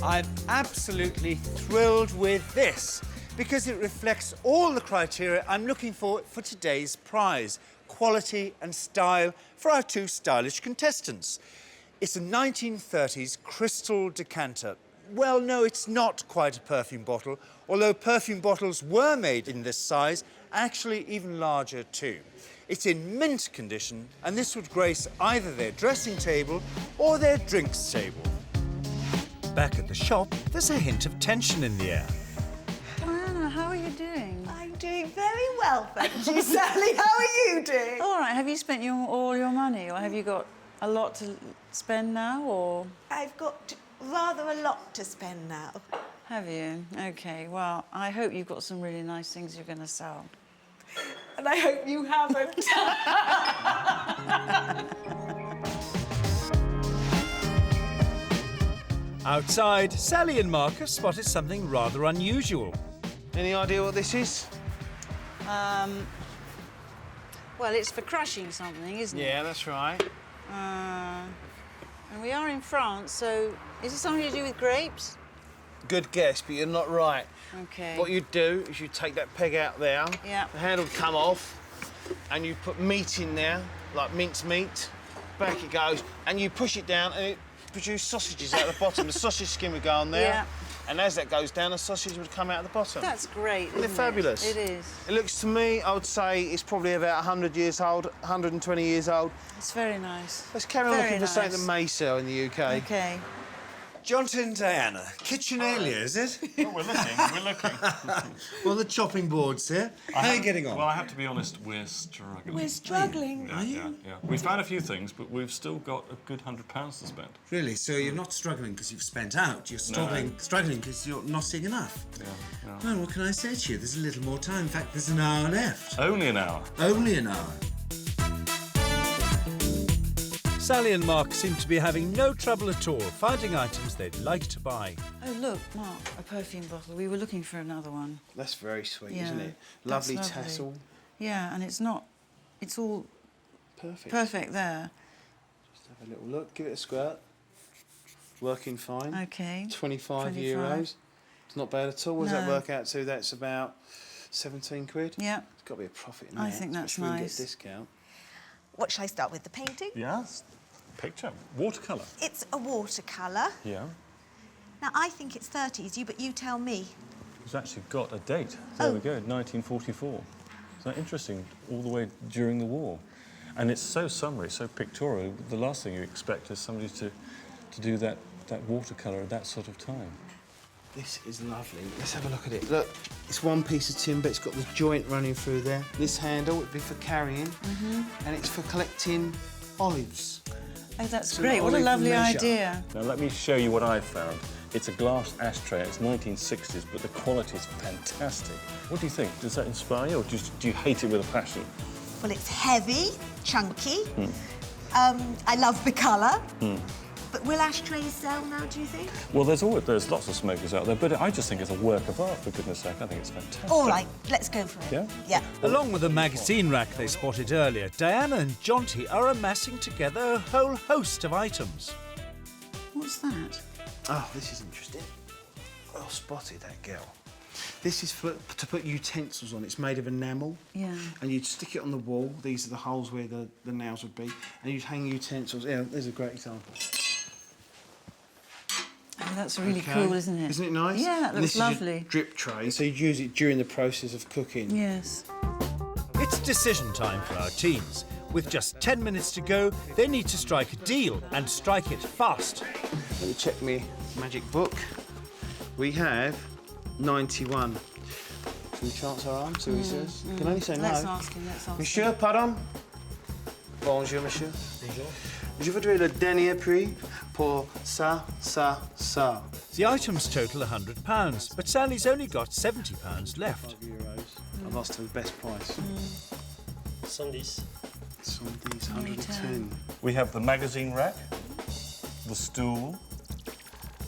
S1: I'm absolutely thrilled with this because it reflects all the criteria I'm looking for today's prize: quality and style for our 2 stylish contestants. It's a 1930s crystal decanter. Well, no, it's not quite a perfume bottle, although perfume bottles were made in this size, actually even larger too. It's in mint condition, and this would grace either their dressing table or their drinks table.
S6: Back at the shop, there's a hint of tension in the air.
S4: Diana, how are you doing?
S7: I'm doing very well, thank you, Sally. How are you doing?
S4: All right, have you spent all your money, or have you got a lot to spend now, or...?
S7: I've got rather a lot to spend now.
S4: Have you? OK, well, I hope you've got some really nice things you're going to sell.
S7: And I hope you haven't.
S6: Outside, Sally and Mark have spotted something rather unusual.
S5: Any idea what this is?
S4: Well, it's for crushing something, isn't it?
S5: Yeah, that's right.
S4: And we are in France, so is it something to do with grapes?
S5: Good guess, but you're not right.
S4: OK.
S5: What you'd do is you take that peg out there,
S4: Yeah.
S5: the handle would come off, and you put meat in there, like minced meat. Back it goes, and you push it down, and it produces sausages out the bottom. The sausage skin would go on there,
S4: Yeah.
S5: and as that goes down, the sausage would come out the bottom.
S4: That's great, isn't
S5: They're fabulous.
S4: It is.
S5: It looks to me, I would say, it's probably about 100 years old, 120 years old.
S4: It's very nice.
S5: Let's carry on
S4: Very
S5: looking for something
S4: nice.
S5: that may sell in the UK.
S4: OK.
S1: Jonathan and Diana, kitchenalia, is it?
S2: Oh, we're looking.
S1: Well, the chopping boards here. How are you getting on?
S2: Well, I have to be honest, we're struggling.
S7: We're struggling.
S2: Yeah. We found a few things, but we've still got a good £100 to spend.
S1: Really? So you're not struggling because you've spent out. You're struggling because you're not seeing enough.
S2: Yeah.
S1: Well, what can I say to you? There's a little more time. In fact, there's an hour left.
S2: Only an hour.
S1: Only an hour.
S6: Sally and Mark seem to be having no trouble at all finding items they'd like to buy.
S4: Oh, look, Mark, a perfume bottle. We were looking for another one.
S5: That's very sweet,
S4: Yeah,
S5: isn't it?
S4: that's
S5: Lovely
S4: lovely.
S5: tassel.
S4: Yeah, and it's not... It's all
S5: Perfect.
S4: there.
S5: Just have a little look, give it a squirt. Working fine.
S4: OK.
S5: 25 euros. It's not bad at all. What does that
S4: No.
S5: work out to? That's about 17 quid.
S4: Yeah.
S5: It's got to be a profit in
S4: I
S5: there.
S4: think that's
S5: especially when you
S4: nice.
S5: get a discount.
S7: What shall I start with? The painting?
S2: Yes. Picture. Watercolour.
S7: It's a watercolour.
S2: Yeah.
S7: Now, I think it's 30s, but you tell me.
S2: It's actually got a date. There we go, 1944. Isn't that interesting? All the way during the war. And it's so summary, so pictorial. The last thing you expect is somebody to do that watercolour at that sort of time.
S5: This is lovely. Let's have a look at it. Look, it's one piece of timber. It's got the joint running through there. This handle would be for carrying, and it's for collecting olives.
S4: Oh, that's
S5: So
S4: great. What a
S5: olive
S4: lovely
S5: measure.
S4: idea.
S2: Now, let me show you what I've found. It's a glass ashtray. It's 1960s, but the quality is fantastic. What do you think? Does that inspire you, or do you hate it with a passion?
S7: Well, it's heavy, chunky. I love the colour. But will ashtrays sell now, do you think?
S2: Well, there's lots of smokers out there, but I just think it's a work of art, for goodness sake. I think it's fantastic.
S7: All right, let's go for it.
S2: Yeah?
S7: Yeah.
S6: Along with the magazine rack they spotted earlier, Diana and Jonty are amassing together a whole host of items.
S4: What's that?
S5: Oh, this is interesting. Well spotted, that girl. This is to put utensils on. It's made of enamel.
S4: Yeah.
S5: And you'd stick it on the wall. These are the holes where the nails would be. And you'd hang utensils. Yeah, there's a great example.
S4: Oh, that's really cool, isn't it?
S5: Isn't it nice?
S4: Yeah, that
S5: And
S4: looks
S5: this is
S4: lovely.
S5: your drip tray, so you'd use it during the process of cooking.
S4: Yes.
S6: It's decision time for our teams. With just 10 minutes to go, they need to strike a deal and strike it fast.
S5: Let me check my magic book. We have 91. Should we chance our arm, see what he says? You can only say no.
S4: Let's ask him,
S5: Monsieur, pardon? Bonjour, monsieur. Bonjour. Je voudrais le dernier prix pour ça, ça, ça.
S6: The items total £100, but Sally's only got £70 left.
S5: I lost her best price.
S12: 110.
S5: Somebody's 110.
S2: We have the magazine rack, the stool,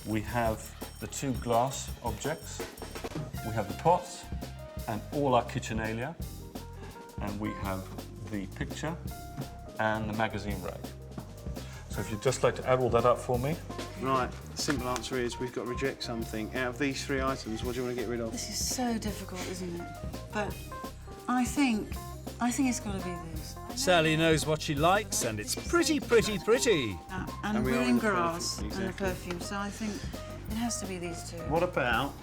S2: we have the 2 glass objects, we have the pots and all our kitchenalia, and we have the picture and the magazine rack. So if you'd just like to add all that up for me.
S5: Right, the simple answer is we've got to reject something. Out of these 3 items, what do you want to get rid of?
S4: This is so difficult, isn't it? But I think it's got to be this.
S6: Sally knows what she likes, and it's pretty, pretty, pretty.
S4: And
S5: we
S4: we're
S5: are
S4: in
S5: in the
S4: Grasse
S5: perfume,
S4: and the
S5: exactly.
S4: perfume, so I think it has to be these 2.
S5: What about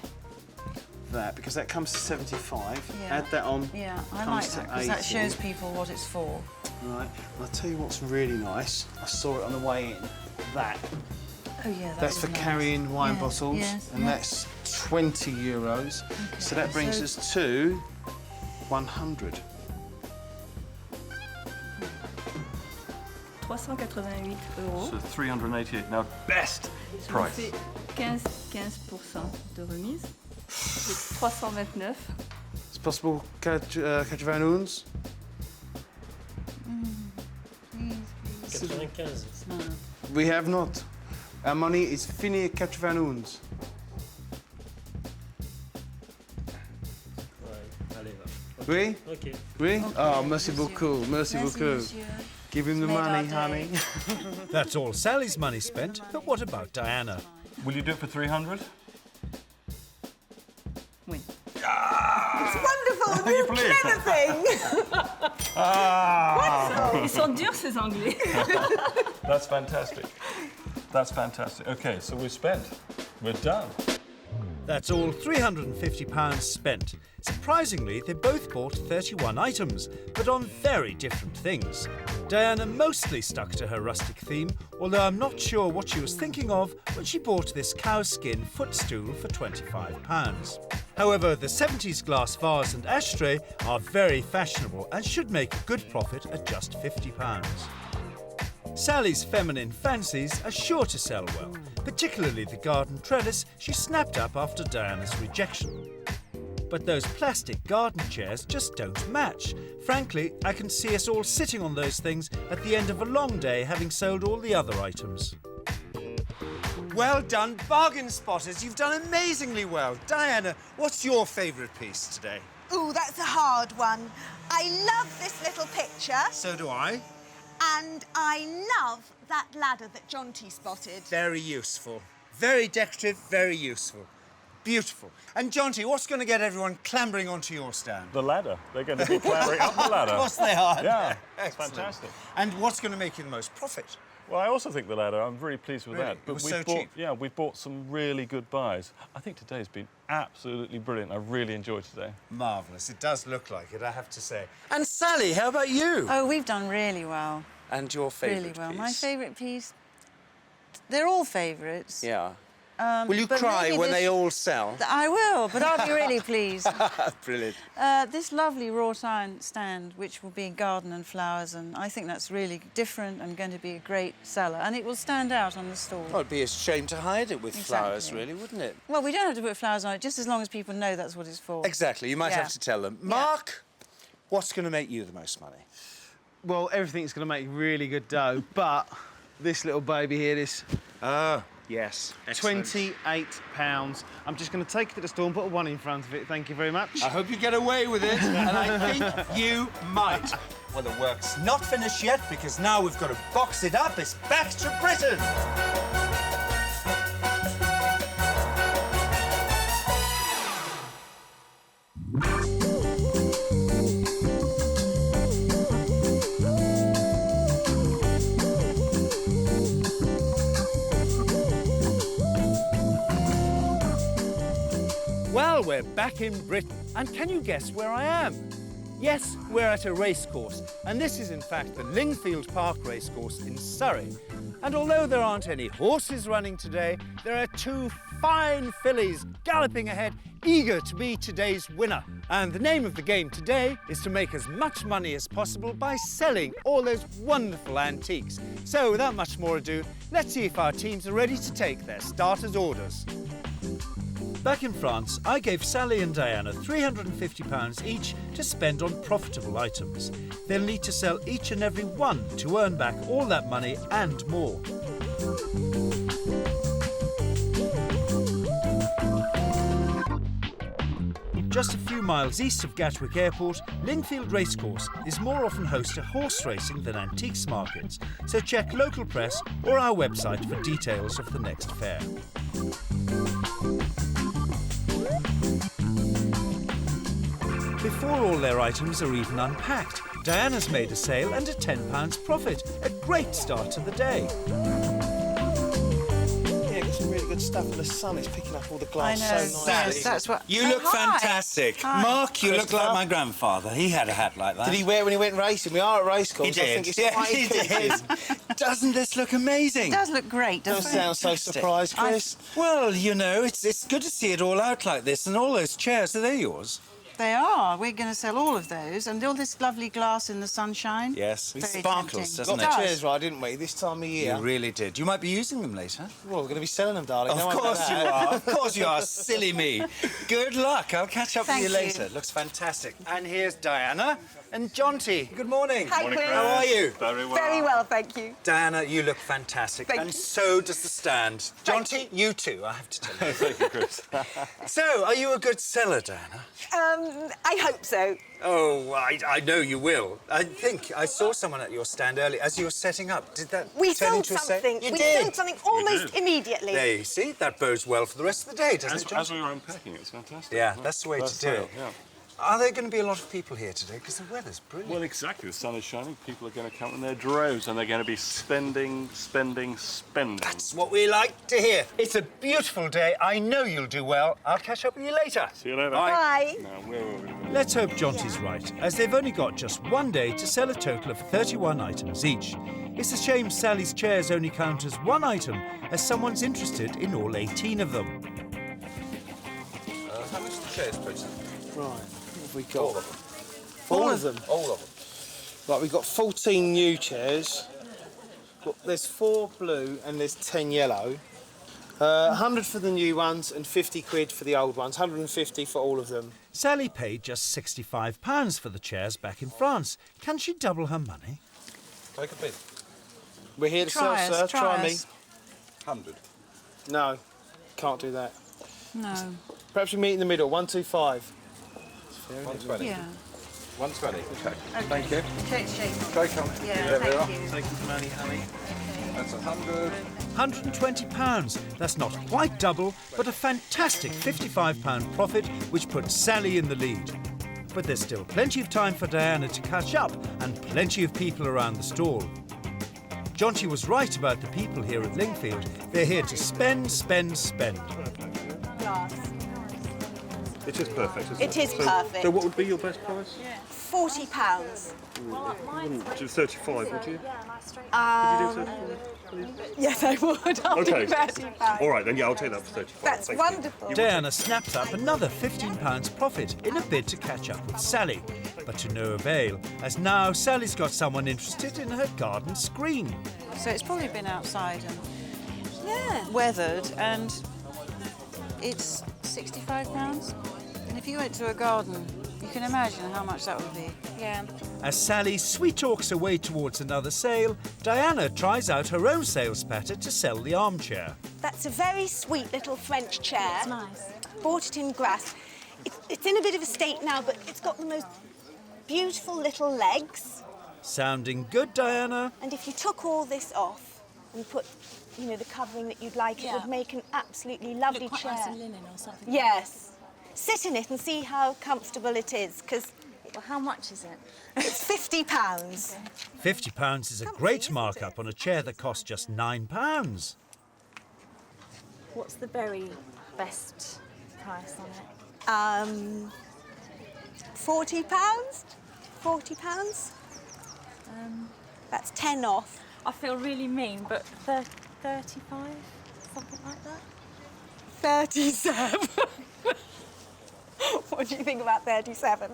S5: that? Because that comes to 75.
S4: Yeah.
S5: Add that on.
S4: Yeah, I
S5: comes
S4: like
S5: to
S4: that, because that
S5: 80.
S4: shows people what it's for.
S5: Right, and I'll tell you what's really nice. I saw it on the way in. That.
S4: Oh, yeah,
S5: That's
S4: is
S5: for
S4: nice.
S5: carrying wine
S4: Yes,
S5: bottles,
S4: yes,
S5: and that's 20 euros.
S4: Okay,
S5: So that brings us to 100.
S12: 388 euros.
S2: So 388, now best price.
S12: C'est 15% de remise. C'est 329.
S5: It's possible, 91.
S12: 95.
S5: We have not. Our money is fini 91. Oui?
S12: Ok.
S5: Oui? Oh, merci beaucoup, merci beaucoup. Give him the money, honey.
S6: That's all Sally's money spent, but what about Diana?
S2: Will you do it for 300?
S12: Oui.
S7: It's wonderful, you
S2: believe?
S7: clever thing.
S12: Ils sont durs, ces Anglais.
S2: That's fantastic. That's fantastic. Okay, so we've spent. We're done.
S6: That's all £350 spent. Surprisingly, they both bought 31 items, but on very different things. Diana mostly stuck to her rustic theme, although I'm not sure what she was thinking of when she bought this cowskin footstool for £25. However, the 70s glass vase and ashtray are very fashionable and should make a good profit at just £50. Sally's feminine fancies are sure to sell well, particularly the garden trellis she snapped up after Diana's rejection. But those plastic garden chairs just don't match. Frankly, I can see us all sitting on those things at the end of a long day, having sold all the other items.
S1: Well done, bargain spotters. You've done amazingly well. Diana, what's your favourite piece today?
S7: Ooh, that's a hard one. I love this little picture,
S1: So do I.
S7: and I love that ladder that Jonty spotted.
S1: Very useful. Very decorative, very useful. Beautiful. And Jonty, what's going to get everyone clambering onto your stand?
S2: The ladder. They're going to be clambering up the ladder.
S1: Of course they are.
S2: Yeah, it's
S1: Excellent.
S2: fantastic.
S1: And what's going to make you the most profit?
S2: Well, I also think the ladder. I'm really pleased with
S1: Really?
S2: that.
S1: It was
S2: we've
S1: so
S2: bought,
S1: cheap.
S2: Yeah, we've bought some really good buys. I think today's been absolutely brilliant. I really enjoyed today.
S1: Marvellous. It does look like it, I have to say. And Sally, how about you?
S4: Oh, we've done really well.
S1: And your favourite
S4: Really well.
S1: piece?
S4: My favourite piece, they're all favourites.
S1: Yeah. Will you
S4: but
S1: cry
S4: maybe
S1: when
S4: this-
S1: they all sell?
S4: I will, but I'll be really pleased.
S1: Brilliant.
S4: This lovely wrought iron stand, which will be garden and flowers, and I think that's really different and going to be a great seller, and it will stand out on the stall.
S1: Well, it'd be a shame to hide it with flowers,
S4: Exactly.
S1: really, wouldn't it?
S4: Well, we don't have to put flowers on it, just as long as people know that's what it's for.
S1: Exactly. You might
S4: Yeah.
S1: have to tell them. Mark, what's going to make you the most money?
S5: Well, everything's going to make really good dough, but this little baby here, this
S1: Oh,
S5: Yes.
S1: excellent.
S5: £28. I'm just going to take it to the store and put a 1 in front of it. Thank you very much.
S1: I hope you get away with it, and I think you might. Well, the work's not finished yet, because now we've got to box it up. It's back to Britain.
S6: Well, we're back in Britain, and can you guess where I am? Yes, we're at a racecourse, and this is in fact the Lingfield Park racecourse in Surrey. And although there aren't any horses running today, there are 2 fine fillies galloping ahead, eager to be today's winner. And the name of the game today is to make as much money as possible by selling all those wonderful antiques. So without much more ado, let's see if our teams are ready to take their starters' orders. Back in France, I gave Sally and Diana £350 each to spend on profitable items. They'll need to sell each and every one to earn back all that money and more. Just a few miles east of Gatwick Airport, Lingfield Racecourse is more often host to horse racing than antiques markets, so check local press or our website for details of the next fair. Before all their items are even unpacked, Diana's made a sale and a £10 profit. A great start to the day.
S5: Yeah, got some really good stuff, and the sun is picking up all the glass
S4: I know.
S5: so nicely.
S4: Yes, that's what...
S1: You
S4: Oh,
S1: look
S4: hi.
S1: fantastic.
S4: Hi.
S1: Mark, you look like
S5: Christopher.
S1: my grandfather. He had a hat like that.
S5: Did he wear when he went racing? We are at racecourse.
S1: He did.
S5: I think it's
S1: Yeah,
S5: quite
S1: he did. Doesn't this look amazing?
S4: It does look great,
S5: Don't
S4: doesn't it?
S5: sound so surprised, Chris.
S1: Well, you know, it's good to see it all out like this, and all those chairs, are they yours?
S4: They are. We're going to sell all of those, and all this lovely glass in the sunshine.
S1: Yes. It
S4: Very
S1: sparkles,
S4: tempting.
S1: doesn't
S5: Got
S1: it?
S5: the chairs right, didn't we, this time of year?
S1: You really did. You might be using them later.
S5: Well, we're going to be selling them, darling.
S1: Of
S5: No one knows
S1: course you
S5: that.
S1: are. Of course you are. Silly me. Good luck. I'll catch up
S4: Thank
S1: with you
S4: you.
S1: later. It looks fantastic. And here's Diana and Jonty. Good morning.
S13: Hi, Chris.
S1: How are you?
S2: Very well.
S13: Very well, thank you.
S1: Diana, you look fantastic.
S13: Thank
S1: and
S13: you.
S1: so does the stand. Jonty, you too, I have to tell you.
S2: Thank you, Chris.
S1: So, are you a good seller, Diana?
S13: I hope so.
S1: Oh, I know you will. I think I saw someone at your stand earlier as you were setting up. Did that
S13: We
S1: turn
S13: filmed
S1: into a sale?
S13: something.
S1: You
S13: we
S1: did.
S13: filmed something almost immediately.
S1: There, you see? That bodes well for the rest of the day, doesn't it, John?
S2: As we were unpacking, it's fantastic.
S1: Yeah, that's the way to do it.
S2: Yeah.
S1: Are there going to be a lot of people here today? Because the weather's brilliant.
S2: Well, exactly. The sun is shining. People are going to come in their droves, and they're going to be spending.
S1: That's what we like to hear. It's a beautiful day. I know you'll do well. I'll catch up with you later.
S2: See you later.
S13: Bye.
S2: Now, where were we?
S6: Let's hope Jonty's right, as they've only got just one day to sell a total of 31 items each. It's a shame Sally's chairs only count as one item, as someone's interested in all 18 of them.
S9: How much the chairs, please?
S5: Right, what have we got?
S9: All of them.
S5: All of them?
S9: All of them.
S5: Right, we've got 14 new chairs. There's 4 blue and there's 10 yellow. 100 for the new ones and 50 quid for the old ones. 150 for all of them.
S6: Sally paid just £65 for the chairs back in France. Can she double her money?
S9: Take a bid.
S5: We're here to
S4: Try
S5: sell,
S4: us,
S5: sir.
S4: try
S5: me.
S4: us.
S9: 100.
S5: No, can't do that.
S4: No.
S5: Perhaps we meet in the middle. 125.
S9: 120.
S4: Yeah.
S9: 120. Okay. Thank you.
S4: Take shape.
S9: Okay, come.
S4: Yeah,
S9: There we are.
S4: thank you.
S5: Take the money, honey.
S9: That's 100.
S6: £120. That's not quite double, but a fantastic £55 profit, which puts Sally in the lead. But there's still plenty of time for Diana to catch up and plenty of people around the stall. Jonty was right about the people here at Lingfield. They're here to spend, spend, spend.
S13: Glass.
S2: It is perfect, isn't
S13: It is perfect.
S2: So what would be your best price?
S13: £40.
S2: Do 35, would you?
S13: Yes, I would. I'll do
S2: Okay.
S13: £35.
S2: All right, then, yeah, I'll take that for 35.
S13: That's
S2: Thank you.
S13: wonderful.
S6: Diana snaps up another £15 profit in a bid to catch up with Sally, but to no avail, as now Sally's got someone interested in her garden screen.
S4: So it's probably been outside and
S13: Yeah.
S4: weathered, and it's £65. And if you went to a garden, You can imagine how much that would be.
S13: Yeah.
S6: As Sally sweet-talks her way towards another sale, Diana tries out her own sales patter to sell the armchair.
S13: That's a very sweet little French chair.
S7: It's nice.
S13: Bought it in Grasse. It's in a bit of a state now, but it's got the most beautiful little legs.
S6: Sounding good, Diana?
S13: And if you took all this off and put, you know, the covering that you'd like, it would make an absolutely lovely chair.
S7: Nice and linen or something.
S13: Yes. Sit in it and see how comfortable it is, because...
S7: Well, how much is it?
S13: It's £50.
S6: £50 is a great markup on a chair that costs just £9.
S7: What's the very best price on it?
S13: £40? £40? That's 10 off.
S7: I feel really mean, but 35? Something like that?
S13: 37. What do you think about 37?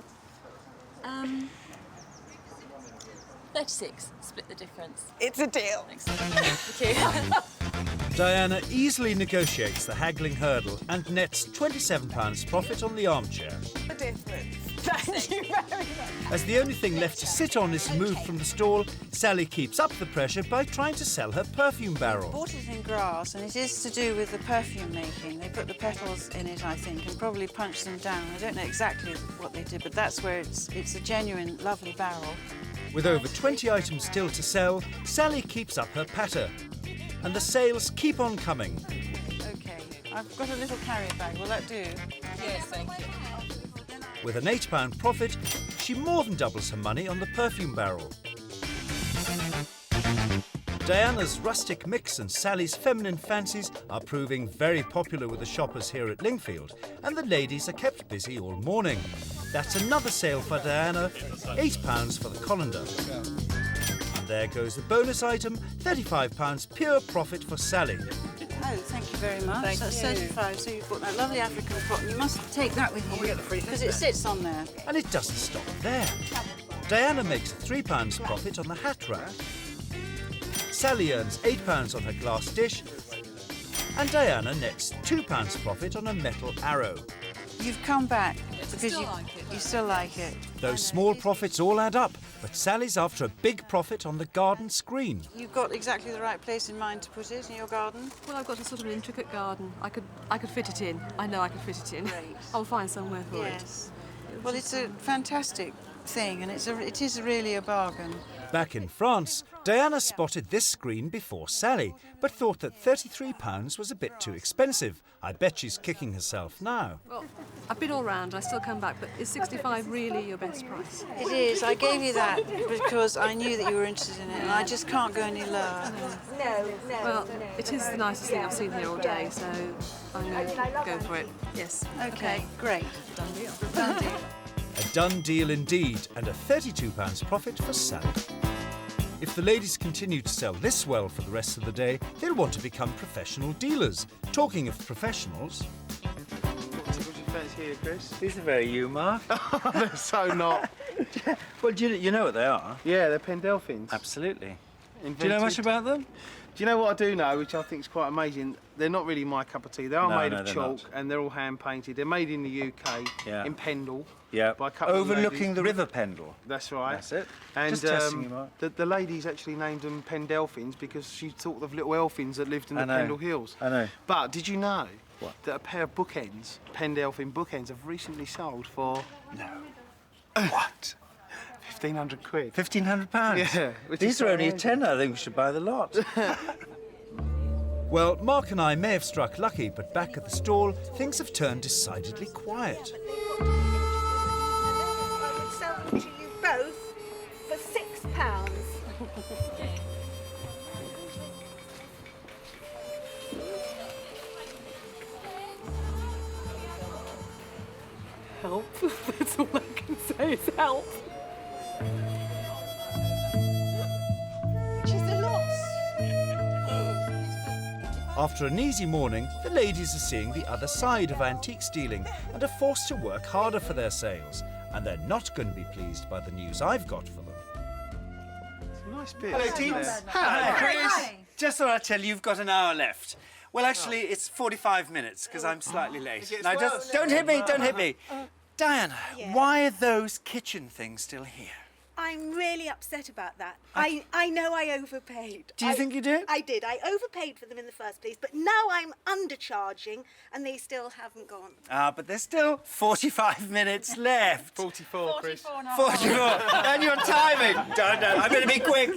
S7: 36. Split the difference.
S13: It's a deal.
S7: Thank you.
S6: Diana easily negotiates the haggling hurdle and nets £27 profit on the armchair.
S13: The difference. Thank you very much.
S6: As the only thing left to sit on is removed from the stall, Sally keeps up the pressure by trying to sell her perfume barrel.
S4: I bought it in Grasse, and it is to do with the perfume making. They put the petals in it, I think, and probably punched them down. I don't know exactly what they did, but that's where it's a genuine, lovely barrel.
S6: With over 20 items still to sell, Sally keeps up her patter. And the sales keep on coming.
S4: OK, I've got a little carrier bag. Will that do?
S12: Yes, thank you.
S6: With an £8 profit, she more than doubles her money on the perfume barrel. Diana's rustic mix and Sally's feminine fancies are proving very popular with the shoppers here at Lingfield, and the ladies are kept busy all morning. That's another sale for Diana, £8 for the colander. And there goes the bonus item, £35 pure profit for Sally.
S4: Oh, thank you very much.
S12: Thank
S4: That's
S12: you.
S4: 35, so you've got that lovely African cotton. You must take that with you, because it sits on there.
S6: And it doesn't stop there. Diana makes £3 profit on the hat rack. Sally earns £8 on her glass dish. And Diana nets £2 profit on a metal arrow.
S4: You've come back because
S12: still like it.
S4: you still like it.
S6: Those small profits all add up, but Sally's after a big profit on the garden screen.
S4: You've got exactly the right place in mind to put it in your garden.
S3: Well, I've got a sort of intricate garden. I could fit it in. I know I could fit it in.
S4: Great.
S3: I'll find somewhere for
S4: Yes. Well, it's a fantastic thing, and it is really a bargain.
S6: Back in France, Diana spotted this screen before Sally, but thought that £33 was a bit too expensive. I bet she's kicking herself now.
S3: Well, I've been all round. I still come back, but is 65 really your best price?
S4: It is. I gave you that because I knew that you were interested in it, and I just can't go any lower.
S3: Well, it is the nicest thing I've seen here all day, so I'm going to go for it. Yes.
S4: Okay, great.
S3: Done deal.
S4: Done deal.
S6: A done deal indeed, and a £32 profit for Sally. If the ladies continue to sell this well for the rest of the day, they'll want to become professional dealers. Talking of professionals...
S5: What do you fancy here, Chris?
S14: These are very you, Mark.
S5: They're so not.
S14: Well, you know what they are?
S5: Yeah, they're Pendelphins.
S14: Absolutely.
S5: Invented.
S14: Do you know much about them?
S5: Do you know what I do know, which I think is quite amazing? They're not really my cup of tea. They are made of
S14: they're
S5: chalk,
S14: not.
S5: and they're all hand-painted. They're made in the UK,
S14: Yeah.
S5: in Pendle.
S14: Yeah.
S5: By a couple of
S14: Overlooking
S5: ladies.
S14: the River Pendle.
S5: That's right.
S14: That's it.
S5: And
S14: Just testing you, Mark.
S5: the ladies actually named them Pendelphins because she thought of little elfins that lived in the
S14: I know.
S5: Pendle Hills.
S14: I know.
S5: But did you know
S14: What?
S5: that a pair of bookends, Pendelphin bookends, have recently sold for
S14: No.
S5: what? 1,500 quid.
S14: £1,500?
S5: Yeah.
S14: These are only a tenner. I think we should buy the lot.
S6: Well, Mark and I may have struck lucky, but back at the stall, things have turned decidedly quiet.
S13: I would sell them to you both for £6.
S3: Help. That's all I can say is help.
S13: Which is a loss.
S6: After an easy morning, the ladies are seeing the other side of antique stealing and are forced to work harder for their sales. And they're not going to be pleased by the news I've got for them.
S5: It's a nice bit.
S14: Hello,
S5: isn't
S14: teams.
S5: it?
S14: Hi, Chris.
S13: Hi.
S14: Just thought I'd tell you you've got an hour left. Well, actually, it's 45 minutes because I'm slightly late.
S5: gets
S14: Now,
S5: worse.
S14: just don't hit me, don't hit me.
S1: Diana, why are those kitchen things still here?
S13: I'm really upset about that. I know I overpaid.
S1: Do you think you did?
S13: I did. I overpaid for them in the first place, but now I'm undercharging and they still haven't gone.
S14: But there's still 45 minutes left.
S5: 44, Chris.
S14: 44. And your timing. Don't know. I'm going to be quick.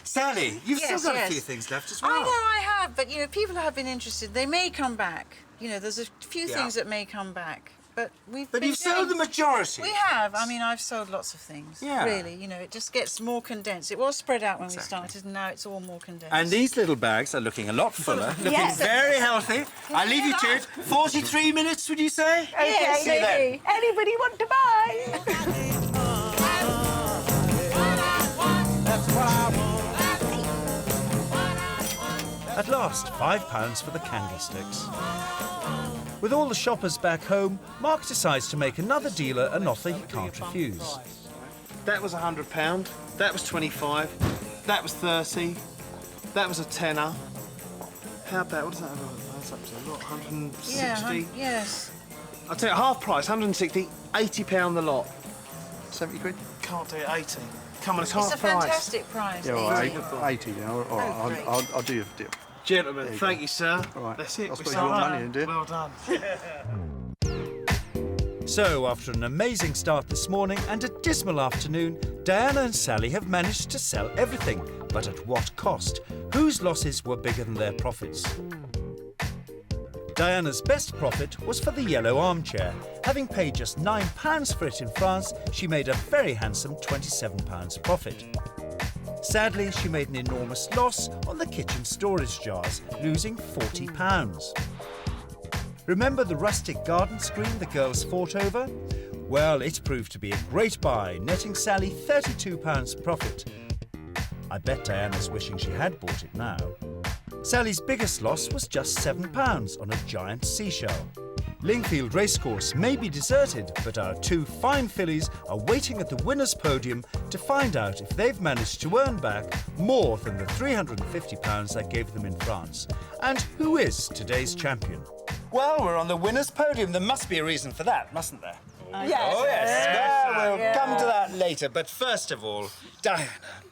S1: Sally, you've
S4: Yes,
S1: still got
S4: yes.
S1: a few things left as well.
S4: I know I have, but, you know, people have been interested. They may come back. You know, there's a few things that may come back. But
S1: you've sold the majority.
S4: We have. I mean, I've sold lots of things.
S1: Yeah.
S4: Really, you know, it just gets more condensed. It was spread out when we started, and now it's all more condensed.
S1: And these little bags are looking a lot fuller, looking very healthy. I'll leave you to it. 43 minutes, would you say?
S13: Okay,
S1: See you then.
S13: Anybody want to buy?
S6: At last, £5 for the candlesticks. With all the shoppers back home, Mark decides to make another dealer an offer he can't refuse.
S5: That was £100. That was 25. That was 30. That was a tenner. How about, what does that have? That's up to a lot, 160.
S4: Yeah, yes.
S5: I'll tell you, half price, 160, £80 the lot. 70 quid? Can't do it, 80. Come on, it's half
S4: It's a
S5: price.
S4: fantastic price.
S15: Yeah, all right, 80, yeah. All right, I'll do you a deal.
S5: Gentlemen, thank you, sir.
S15: All right.
S5: That's it.
S15: I'll
S5: we
S15: spend
S5: sold
S15: your
S5: that.
S15: money in, dear.
S5: Well done.
S6: So, after an amazing start this morning and a dismal afternoon, Diana and Sally have managed to sell everything. But at what cost? Whose losses were bigger than their profits? Diana's best profit was for the yellow armchair. Having paid just £9 for it in France, she made a very handsome £27 profit. Sadly, she made an enormous loss on the kitchen storage jars, losing £40. Remember the rustic garden screen the girls fought over? Well, it proved to be a great buy, netting Sally £32 profit. I bet Diana's wishing she had bought it now. Sally's biggest loss was just £7 on a giant seashell. Lingfield Racecourse may be deserted, but our two fine fillies are waiting at the winner's podium to find out if they've managed to earn back more than the £350 I gave them in France. And who is today's champion?
S1: Well, we're on the winner's podium. There must be a reason for that, mustn't there?
S13: Yes.
S1: Oh, yes. Well, we'll come to that later. But first of all, Diana,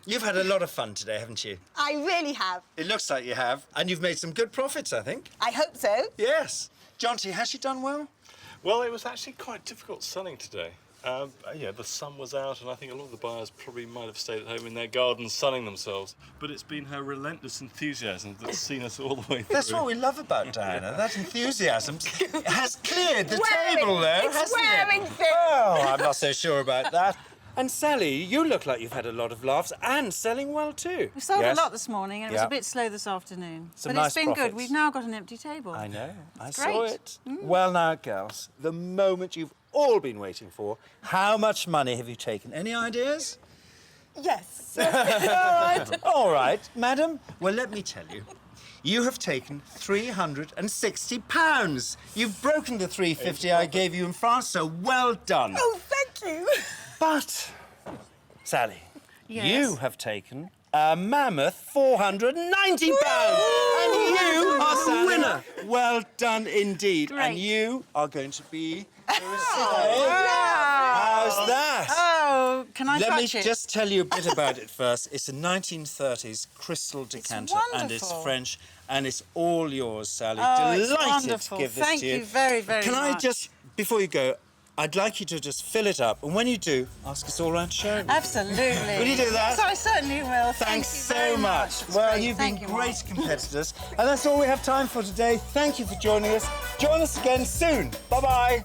S1: you've had a lot of fun today, haven't you?
S13: I really have.
S1: It looks like you have. And you've made some good profits, I think.
S13: I hope so.
S1: Yes. Jonty, has she done well?
S2: Well, it was actually quite difficult selling today. Yeah, the sun was out, and I think a lot of the buyers probably might have stayed at home in their gardens sunning themselves. But it's been her relentless enthusiasm that's seen us all the way through.
S1: That's what we love about Diana. That enthusiasm has cleared the table, though, hasn't it? Oh, I'm not so sure about that. And Sally, you look like you've had a lot of laughs and selling well too.
S4: We sold a lot this morning, and it was
S1: Yeah.
S4: a bit slow this afternoon.
S1: Some
S4: but
S1: nice
S4: it's been
S1: profits.
S4: good. We've now got an empty table.
S1: I know. I
S4: Great.
S1: saw it. Well, now, girls, the moment you've all been waiting for. How much money have you taken? Any ideas?
S13: Yes.
S1: All right, madam. Well, let me tell you. You have taken £360. You've broken the £350 I gave you in France, so well done.
S13: Oh, thank you.
S1: But, Sally,
S4: Yes.
S1: you have taken a mammoth £490. And you are the winner. Well done indeed.
S4: Great.
S1: And you are going to be the recipient. How's that?
S4: Oh, can I
S1: Let me
S4: touch it?
S1: just tell you a bit about it first. It's a 1930s crystal decanter, and it's
S4: wonderful.
S1: French, and it's all yours, Sally.
S4: Oh, it's
S1: Delighted
S4: wonderful.
S1: to give this
S4: Thank
S1: to you.
S4: you very, very
S1: Can I
S4: much.
S1: just, before you go, I'd like you to just fill it up, and when you do, ask us all around to share it.
S4: Absolutely.
S1: Will you do that?
S4: Yes, I certainly will.
S1: Thanks
S4: Thank you
S1: so
S4: very
S1: much.
S4: It's
S1: Well,
S4: great.
S1: you've
S4: Thank
S1: been
S4: you,
S1: great
S4: Mark.
S1: competitors, and that's all we have time for today. Thank you for joining us. Join us again soon. Bye-bye.